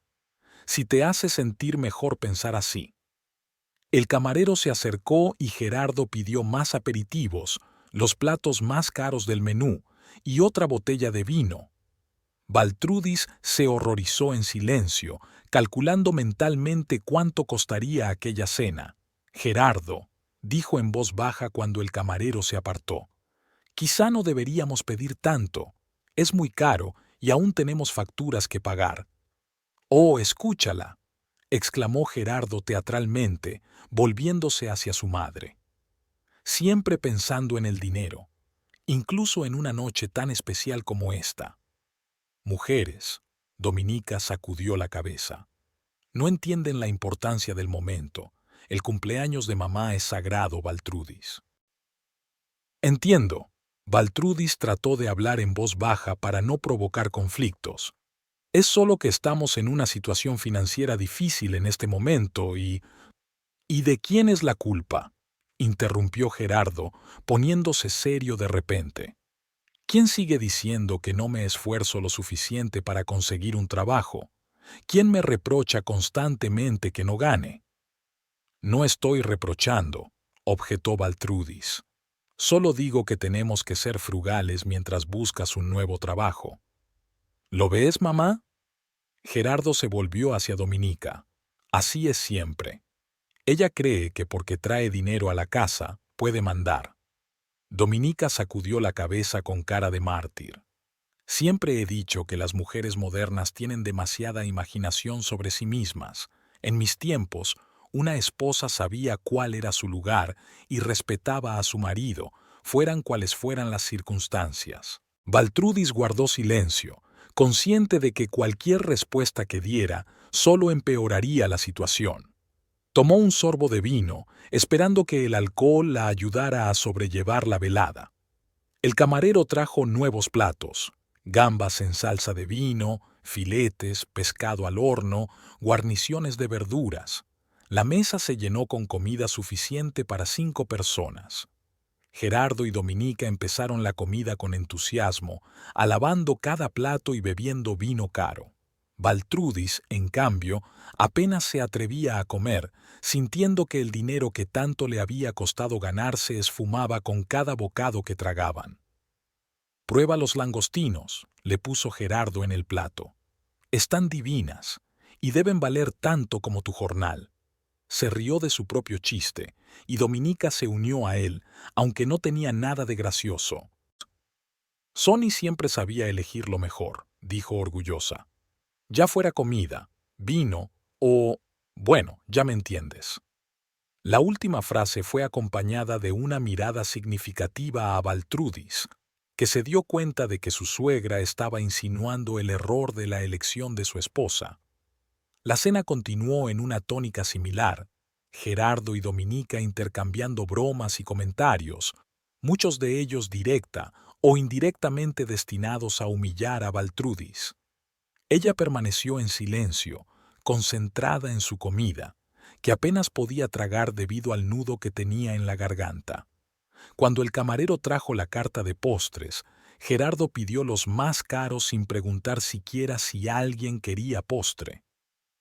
«Si te hace sentir mejor pensar así». El camarero se acercó y Gerardo pidió más aperitivos, los platos más caros del menú y otra botella de vino. Baltrudis se horrorizó en silencio, calculando mentalmente cuánto costaría aquella cena. «Gerardo», dijo en voz baja cuando el camarero se apartó, «quizá no deberíamos pedir tanto. Es muy caro y aún tenemos facturas que pagar». «Oh, escúchala», exclamó Gerardo teatralmente, volviéndose hacia su madre. «Siempre pensando en el dinero, incluso en una noche tan especial como esta». «Mujeres», Dominica sacudió la cabeza. «No entienden la importancia del momento. El cumpleaños de mamá es sagrado, Baltrudis». «Entiendo», Baltrudis trató de hablar en voz baja para no provocar conflictos. Es solo que estamos en una situación financiera difícil en este momento y... ¿Y de quién es la culpa?, interrumpió Gerardo, poniéndose serio de repente. ¿Quién sigue diciendo que no me esfuerzo lo suficiente para conseguir un trabajo? ¿Quién me reprocha constantemente que no gane? No estoy reprochando, objetó Baltrudis. Solo digo que tenemos que ser frugales mientras buscas un nuevo trabajo. ¿Lo ves, mamá? Gerardo se volvió hacia Dominica. Así es siempre. Ella cree que porque trae dinero a la casa, puede mandar. Dominica sacudió la cabeza con cara de mártir. Siempre he dicho que las mujeres modernas tienen demasiada imaginación sobre sí mismas. En mis tiempos, una esposa sabía cuál era su lugar y respetaba a su marido, fueran cuales fueran las circunstancias. Baltrudis guardó silencio, consciente de que cualquier respuesta que diera solo empeoraría la situación. Tomó un sorbo de vino, esperando que el alcohol la ayudara a sobrellevar la velada. El camarero trajo nuevos platos: gambas en salsa de vino, filetes, pescado al horno, guarniciones de verduras. La mesa se llenó con comida suficiente para 5 personas. Gerardo y Dominica empezaron la comida con entusiasmo, alabando cada plato y bebiendo vino caro. Baltrudis, en cambio, apenas se atrevía a comer, sintiendo que el dinero que tanto le había costado ganarse esfumaba con cada bocado que tragaban. «Prueba los langostinos», le puso Gerardo en el plato. «Están divinas, y deben valer tanto como tu jornal». Se rió de su propio chiste, y Dominica se unió a él, aunque no tenía nada de gracioso. «Sonny siempre sabía elegir lo mejor», dijo orgullosa. «Ya fuera comida, vino o... bueno, ya me entiendes». La última frase fue acompañada de una mirada significativa a Baltrudis, que se dio cuenta de que su suegra estaba insinuando el error de la elección de su esposa. La cena continuó en una tónica similar, Gerardo y Dominica intercambiando bromas y comentarios, muchos de ellos directa o indirectamente destinados a humillar a Baltrudis. Ella permaneció en silencio, concentrada en su comida, que apenas podía tragar debido al nudo que tenía en la garganta. Cuando el camarero trajo la carta de postres, Gerardo pidió los más caros sin preguntar siquiera si alguien quería postre.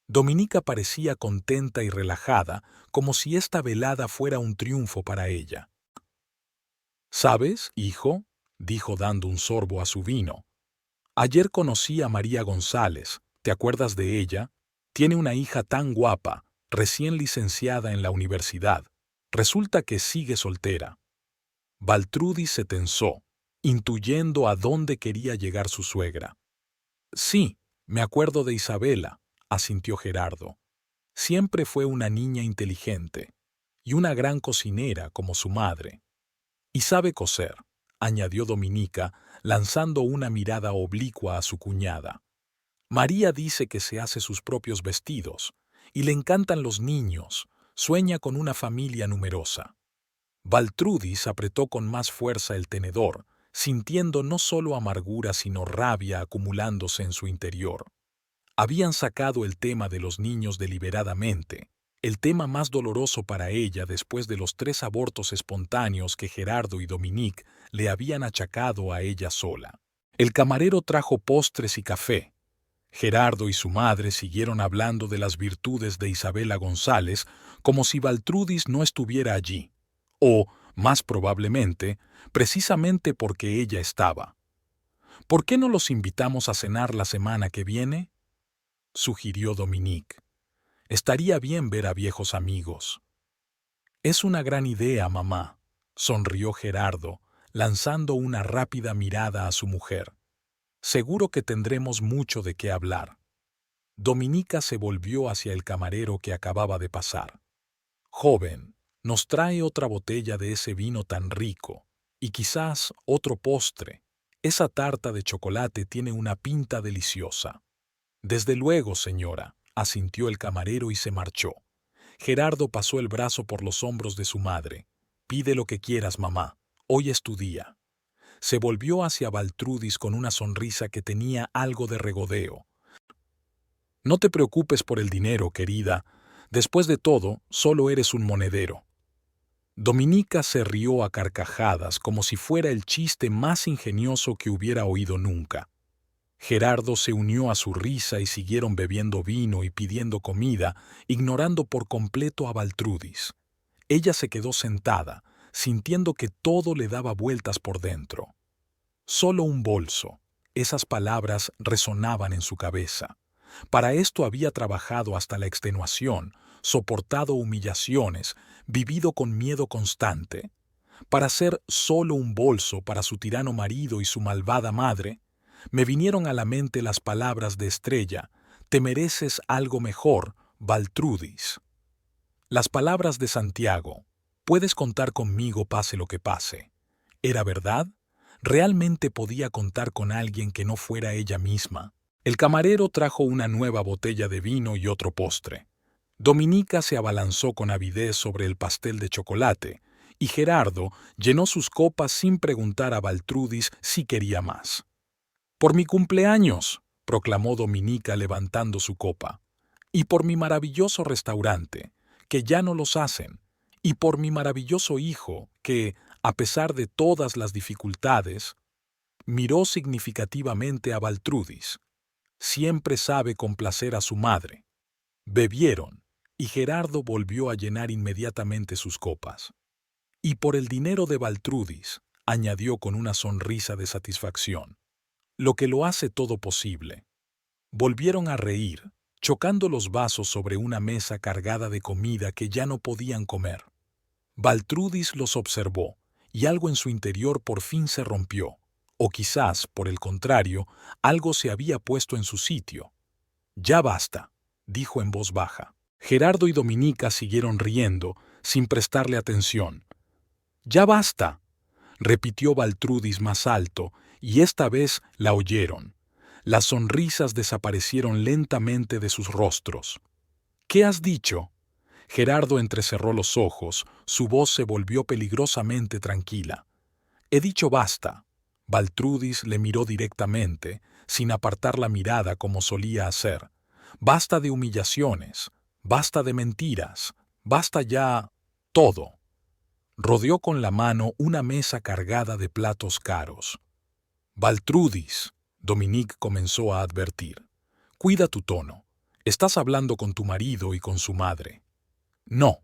Dominica parecía contenta y relajada, como si esta velada fuera un triunfo para ella. «¿Sabes, hijo?», dijo dando un sorbo a su vino. «Ayer conocí a María González, ¿te acuerdas de ella? Tiene una hija tan guapa, recién licenciada en la universidad. Resulta que sigue soltera». Baltrudis se tensó, intuyendo a dónde quería llegar su suegra. «Sí, me acuerdo de Isabela», asintió Gerardo. «Siempre fue una niña inteligente y una gran cocinera como su madre. Y sabe coser», añadió Dominica, lanzando una mirada oblicua a su cuñada. «María dice que se hace sus propios vestidos y le encantan los niños, sueña con una familia numerosa». Baltrudis apretó con más fuerza el tenedor, sintiendo no solo amargura sino rabia acumulándose en su interior. Habían sacado el tema de los niños deliberadamente, el tema más doloroso para ella después de los 3 abortos espontáneos que Gerardo y Dominique le habían achacado a ella sola. El camarero trajo postres y café. Gerardo y su madre siguieron hablando de las virtudes de Isabela González como si Baltrudis no estuviera allí, o, más probablemente, precisamente porque ella estaba. «¿Por qué no los invitamos a cenar la semana que viene?», sugirió Dominique. «Estaría bien ver a viejos amigos». «Es una gran idea, mamá», sonrió Gerardo, lanzando una rápida mirada a su mujer. «Seguro que tendremos mucho de qué hablar». Dominica se volvió hacia el camarero que acababa de pasar. «Joven, nos trae otra botella de ese vino tan rico, y quizás otro postre. Esa tarta de chocolate tiene una pinta deliciosa». «Desde luego, señora», asintió el camarero y se marchó. Gerardo pasó el brazo por los hombros de su madre. «Pide lo que quieras, mamá. Hoy es tu día». Se volvió hacia Baltrudis con una sonrisa que tenía algo de regodeo. No te preocupes por el dinero, querida. Después de todo, solo eres un monedero. Dominica se rió a carcajadas como si fuera el chiste más ingenioso que hubiera oído nunca. Gerardo se unió a su risa y siguieron bebiendo vino y pidiendo comida, ignorando por completo a Baltrudis. Ella se quedó sentada, sintiendo que todo le daba vueltas por dentro. Solo un bolso. Esas palabras resonaban en su cabeza. Para esto había trabajado hasta la extenuación, soportado humillaciones, vivido con miedo constante. Para ser solo un bolso para su tirano marido y su malvada madre, me vinieron a la mente las palabras de Estrella: «Te mereces algo mejor, Baltrudis». Las palabras de Santiago: «Puedes contar conmigo pase lo que pase». ¿Era verdad? ¿Realmente podía contar con alguien que no fuera ella misma? El camarero trajo una nueva botella de vino y otro postre. Dominica se abalanzó con avidez sobre el pastel de chocolate, y Gerardo llenó sus copas sin preguntar a Baltrudis si quería más. «Por mi cumpleaños», proclamó Dominica levantando su copa, «y por mi maravilloso restaurante, que ya no los hacen, y por mi maravilloso hijo, que, a pesar de todas las dificultades», miró significativamente a Baltrudis, «siempre sabe complacer a su madre». Bebieron, y Gerardo volvió a llenar inmediatamente sus copas. «Y por el dinero de Baltrudis», añadió con una sonrisa de satisfacción, «lo que lo hace todo posible». Volvieron a reír, chocando los vasos sobre una mesa cargada de comida que ya no podían comer. Baltrudis los observó, y algo en su interior por fin se rompió, o quizás, por el contrario, algo se había puesto en su sitio. «Ya basta», dijo en voz baja. Gerardo y Dominica siguieron riendo, sin prestarle atención. «Ya basta», repitió Baltrudis más alto, y esta vez la oyeron. Las sonrisas desaparecieron lentamente de sus rostros. «¿Qué has dicho?» Gerardo entrecerró los ojos, su voz se volvió peligrosamente tranquila. «He dicho basta». Baltrudis le miró directamente, sin apartar la mirada como solía hacer. «Basta de humillaciones, basta de mentiras, basta ya todo». Rodeó con la mano una mesa cargada de platos caros. «Baltrudis», Dominique comenzó a advertir, «cuida tu tono. Estás hablando con tu marido y con su madre». «No»,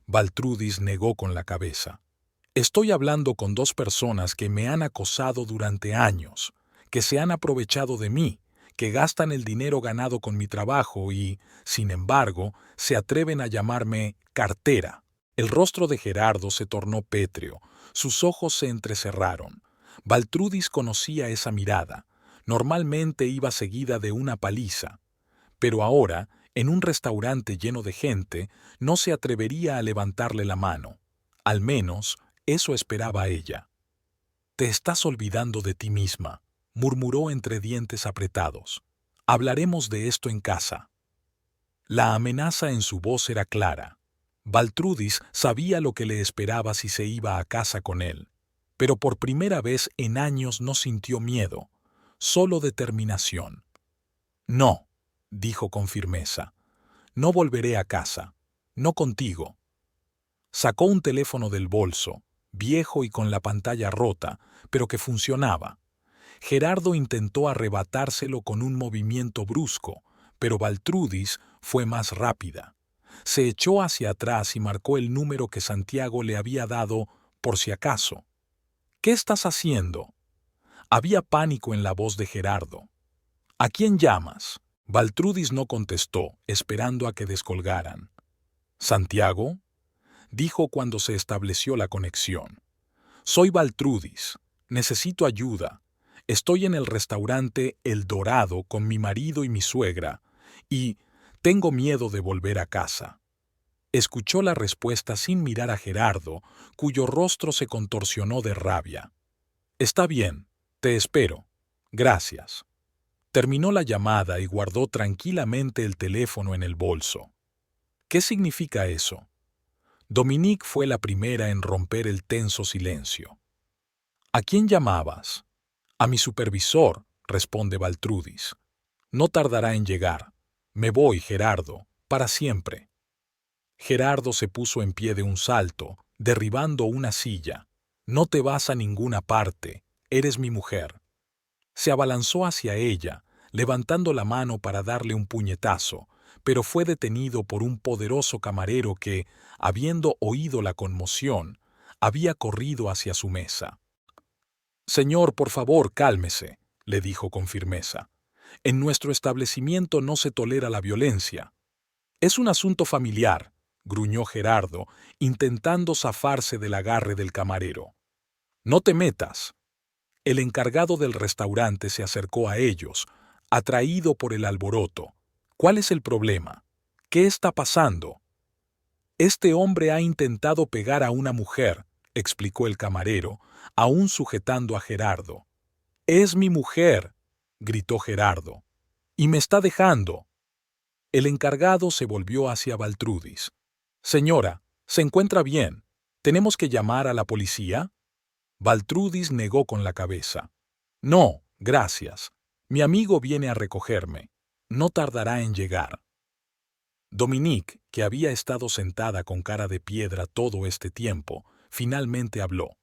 Baltrudis negó con la cabeza. «Estoy hablando con dos personas que me han acosado durante años, que se han aprovechado de mí, que gastan el dinero ganado con mi trabajo y, sin embargo, se atreven a llamarme cartera». El rostro de Gerardo se tornó pétreo, sus ojos se entrecerraron. Baltrudis conocía esa mirada. Normalmente iba seguida de una paliza. Pero ahora, en un restaurante lleno de gente, no se atrevería a levantarle la mano. Al menos, eso esperaba ella. «Te estás olvidando de ti misma», murmuró entre dientes apretados. «Hablaremos de esto en casa». La amenaza en su voz era clara. Baltrudis sabía lo que le esperaba si se iba a casa con él, pero por primera vez en años no sintió miedo, solo determinación. «No», dijo con firmeza, «no volveré a casa, no contigo». Sacó un teléfono del bolso, viejo y con la pantalla rota, pero que funcionaba. Gerardo intentó arrebatárselo con un movimiento brusco, pero Baltrudis fue más rápida. Se echó hacia atrás y marcó el número que Santiago le había dado por si acaso. «¿Qué estás haciendo?» Había pánico en la voz de Gerardo. «¿A quién llamas?» Baltrudis no contestó, esperando a que descolgaran. «¿Santiago?», dijo cuando se estableció la conexión. «Soy Baltrudis. Necesito ayuda. Estoy en el restaurante El Dorado con mi marido y mi suegra, y tengo miedo de volver a casa». Escuchó la respuesta sin mirar a Gerardo, cuyo rostro se contorsionó de rabia. «Está bien, te espero. Gracias». Terminó la llamada y guardó tranquilamente el teléfono en el bolso. ¿Qué significa eso? Dominique fue la primera en romper el tenso silencio. ¿A quién llamabas? A mi supervisor, responde Baltrudis. No tardará en llegar. Me voy, Gerardo, para siempre. Gerardo se puso en pie de un salto, derribando una silla. No te vas a ninguna parte, eres mi mujer. Se abalanzó hacia ella, levantando la mano para darle un puñetazo, pero fue detenido por un poderoso camarero que, habiendo oído la conmoción, había corrido hacia su mesa. Señor, por favor, cálmese, le dijo con firmeza. En nuestro establecimiento no se tolera la violencia. Es un asunto familiar, gruñó Gerardo, intentando zafarse del agarre del camarero. No te metas. El encargado del restaurante se acercó a ellos, atraído por el alboroto. ¿Cuál es el problema? ¿Qué está pasando? Este hombre ha intentado pegar a una mujer, explicó el camarero, aún sujetando a Gerardo. Es mi mujer, gritó Gerardo. Y me está dejando. El encargado se volvió hacia Baltrudis. Señora, ¿se encuentra bien? ¿Tenemos que llamar a la policía? Baltrudis negó con la cabeza. No, gracias. Mi amigo viene a recogerme. No tardará en llegar. Dominique, que había estado sentada con cara de piedra todo este tiempo, finalmente habló.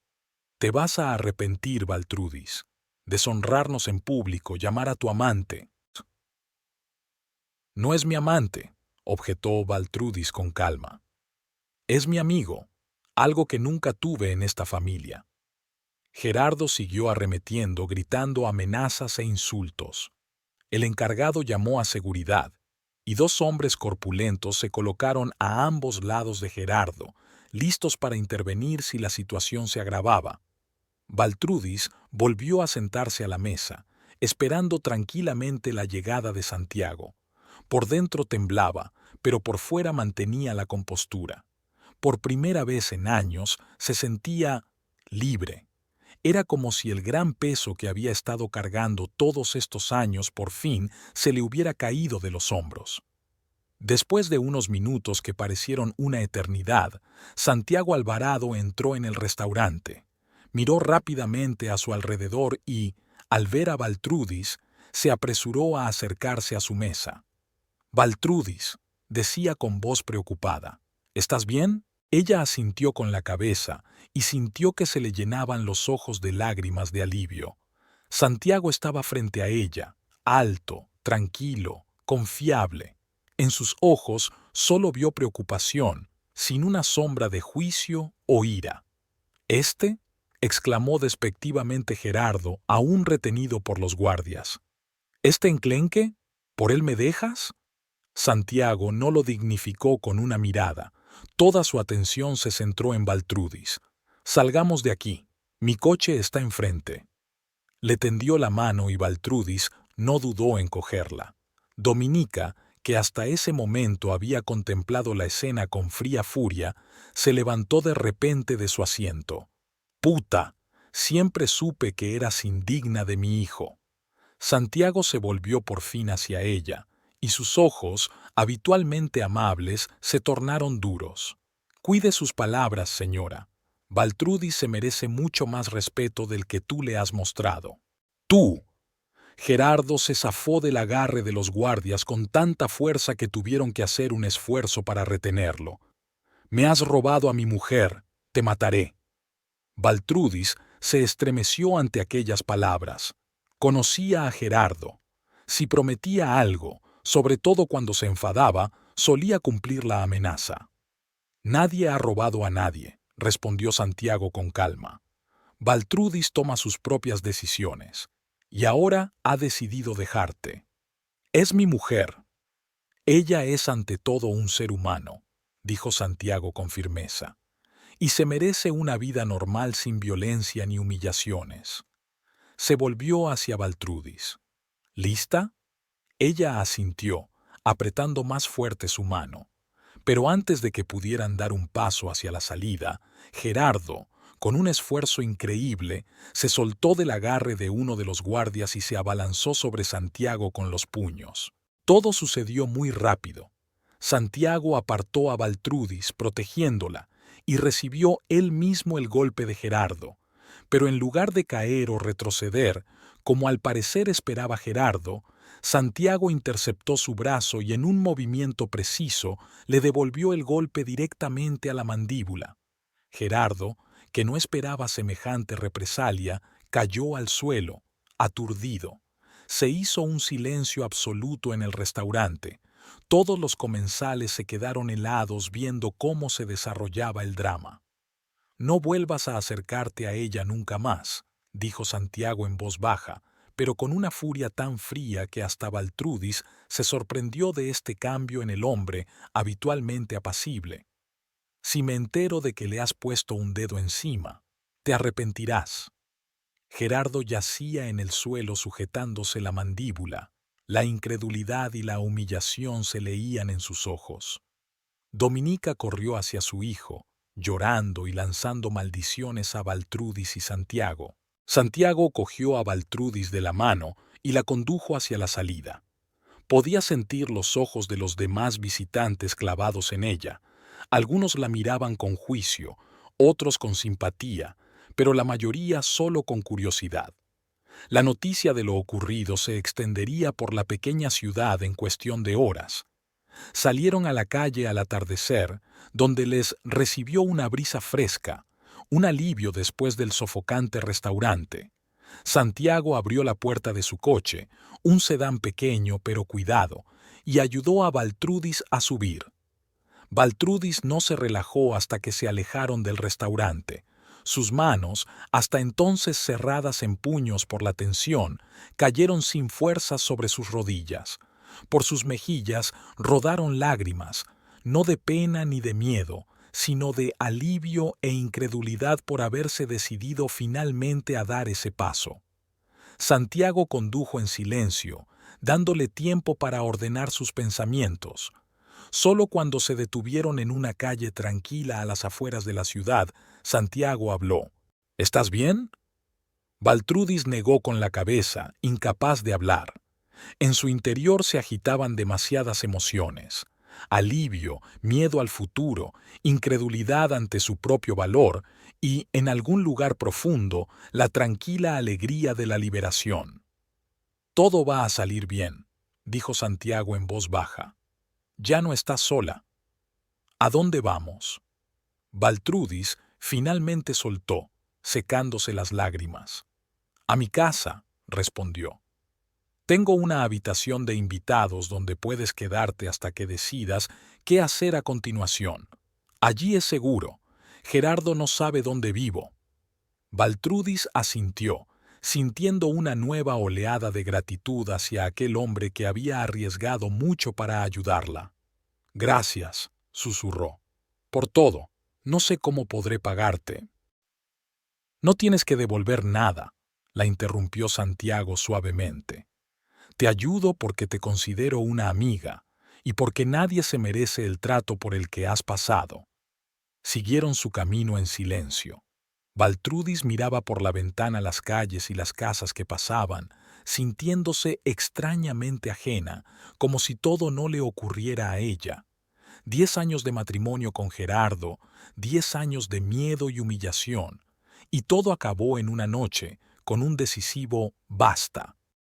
Te vas a arrepentir, Baltrudis. Deshonrarnos en público, llamar a tu amante. No es mi amante, objetó Baltrudis con calma. Es mi amigo, algo que nunca tuve en esta familia. Gerardo siguió arremetiendo, gritando amenazas e insultos. El encargado llamó a seguridad, y dos hombres corpulentos se colocaron a ambos lados de Gerardo, listos para intervenir si la situación se agravaba. Baltrudis volvió a sentarse a la mesa, esperando tranquilamente la llegada de Santiago. Por dentro temblaba, pero por fuera mantenía la compostura. Por primera vez en años se sentía libre. Era como si el gran peso que había estado cargando todos estos años por fin se le hubiera caído de los hombros. Después de unos minutos que parecieron una eternidad, Santiago Alvarado entró en el restaurante. Miró rápidamente a su alrededor y, al ver a Baltrudis, se apresuró a acercarse a su mesa. Baltrudis, decía con voz preocupada, ¿estás bien? Ella asintió con la cabeza y sintió que se le llenaban los ojos de lágrimas de alivio. Santiago estaba frente a ella, alto, tranquilo, confiable. En sus ojos solo vio preocupación, sin una sombra de juicio o ira. «¿Este?», exclamó despectivamente Gerardo, aún retenido por los guardias. «¿Este enclenque? ¿Por él me dejas?». Santiago no lo dignificó con una mirada. Toda su atención se centró en Baltrudis. «Salgamos de aquí. Mi coche está enfrente». Le tendió la mano y Baltrudis no dudó en cogerla. Dominica, que hasta ese momento había contemplado la escena con fría furia, se levantó de repente de su asiento. «¡Puta! Siempre supe que eras indigna de mi hijo». Santiago se volvió por fin hacia ella, y sus ojos, habitualmente amables, se tornaron duros. «Cuide sus palabras, señora. Baltrudis se merece mucho más respeto del que tú le has mostrado». «¡Tú!». Gerardo se zafó del agarre de los guardias con tanta fuerza que tuvieron que hacer un esfuerzo para retenerlo. «Me has robado a mi mujer. Te mataré». Baltrudis se estremeció ante aquellas palabras. Conocía a Gerardo. Si prometía algo, sobre todo cuando se enfadaba, solía cumplir la amenaza. «Nadie ha robado a nadie», respondió Santiago con calma. «Baltrudis toma sus propias decisiones, y ahora ha decidido dejarte. Es mi mujer. Ella es ante todo un ser humano», dijo Santiago con firmeza, «y se merece una vida normal sin violencia ni humillaciones». Se volvió hacia Baltrudis. «¿Lista?». Ella asintió, apretando más fuerte su mano. Pero antes de que pudieran dar un paso hacia la salida, Gerardo, con un esfuerzo increíble, se soltó del agarre de uno de los guardias y se abalanzó sobre Santiago con los puños. Todo sucedió muy rápido. Santiago apartó a Baltrudis, protegiéndola, y recibió él mismo el golpe de Gerardo, Pero en lugar de caer o retroceder, como al parecer esperaba Gerardo, Santiago interceptó su brazo y en un movimiento preciso le devolvió el golpe directamente a la mandíbula. Gerardo, que no esperaba semejante represalia, cayó al suelo, aturdido. Se hizo un silencio absoluto en el restaurante. Todos los comensales se quedaron helados viendo cómo se desarrollaba el drama. «No vuelvas a acercarte a ella nunca más», dijo Santiago en voz baja, pero con una furia tan fría que hasta Baltrudis se sorprendió de este cambio en el hombre habitualmente apacible. «Si me entero de que le has puesto un dedo encima, te arrepentirás». Gerardo yacía en el suelo sujetándose la mandíbula. La incredulidad y la humillación se leían en sus ojos. Dominica corrió hacia su hijo, llorando y lanzando maldiciones a Baltrudis y Santiago. Santiago cogió a Baltrudis de la mano y la condujo hacia la salida. Podía sentir los ojos de los demás visitantes clavados en ella. Algunos la miraban con juicio, otros con simpatía, pero la mayoría solo con curiosidad. La noticia de lo ocurrido se extendería por la pequeña ciudad en cuestión de horas. Salieron a la calle al atardecer, donde les recibió una brisa fresca, un alivio después del sofocante restaurante. Santiago abrió la puerta de su coche, un sedán pequeño pero cuidado, y ayudó a Baltrudis a subir. Baltrudis no se relajó hasta que se alejaron del restaurante. Sus manos, hasta entonces cerradas en puños por la tensión, cayeron sin fuerzas sobre sus rodillas. Por sus mejillas rodaron lágrimas, no de pena ni de miedo, sino de alivio e incredulidad por haberse decidido finalmente a dar ese paso. Santiago condujo en silencio, dándole tiempo para ordenar sus pensamientos. Solo cuando se detuvieron en una calle tranquila a las afueras de la ciudad, Santiago habló. «¿Estás bien?». Baltrudis negó con la cabeza, incapaz de hablar. En su interior se agitaban demasiadas emociones: alivio, miedo al futuro, incredulidad ante su propio valor y, en algún lugar profundo, la tranquila alegría de la liberación. «Todo va a salir bien», dijo Santiago en voz baja. «Ya no estás sola». «¿A dónde vamos?». Baltrudis finalmente soltó, secándose las lágrimas. «A mi casa», respondió. «Tengo una habitación de invitados donde puedes quedarte hasta que decidas qué hacer a continuación. Allí es seguro. Gerardo no sabe dónde vivo». Baltrudis asintió, sintiendo una nueva oleada de gratitud hacia aquel hombre que había arriesgado mucho para ayudarla. «Gracias», susurró, «por todo. No sé cómo podré pagarte». «No tienes que devolver nada», la interrumpió Santiago suavemente. «Te ayudo porque te considero una amiga y porque nadie se merece el trato por el que has pasado». Siguieron su camino en silencio. Baltrudis miraba por la ventana las calles y las casas que pasaban, sintiéndose extrañamente ajena, como si todo no le ocurriera a ella. 10 años de matrimonio con Gerardo, 10 años de miedo y humillación, y todo acabó en una noche con un decisivo «basta».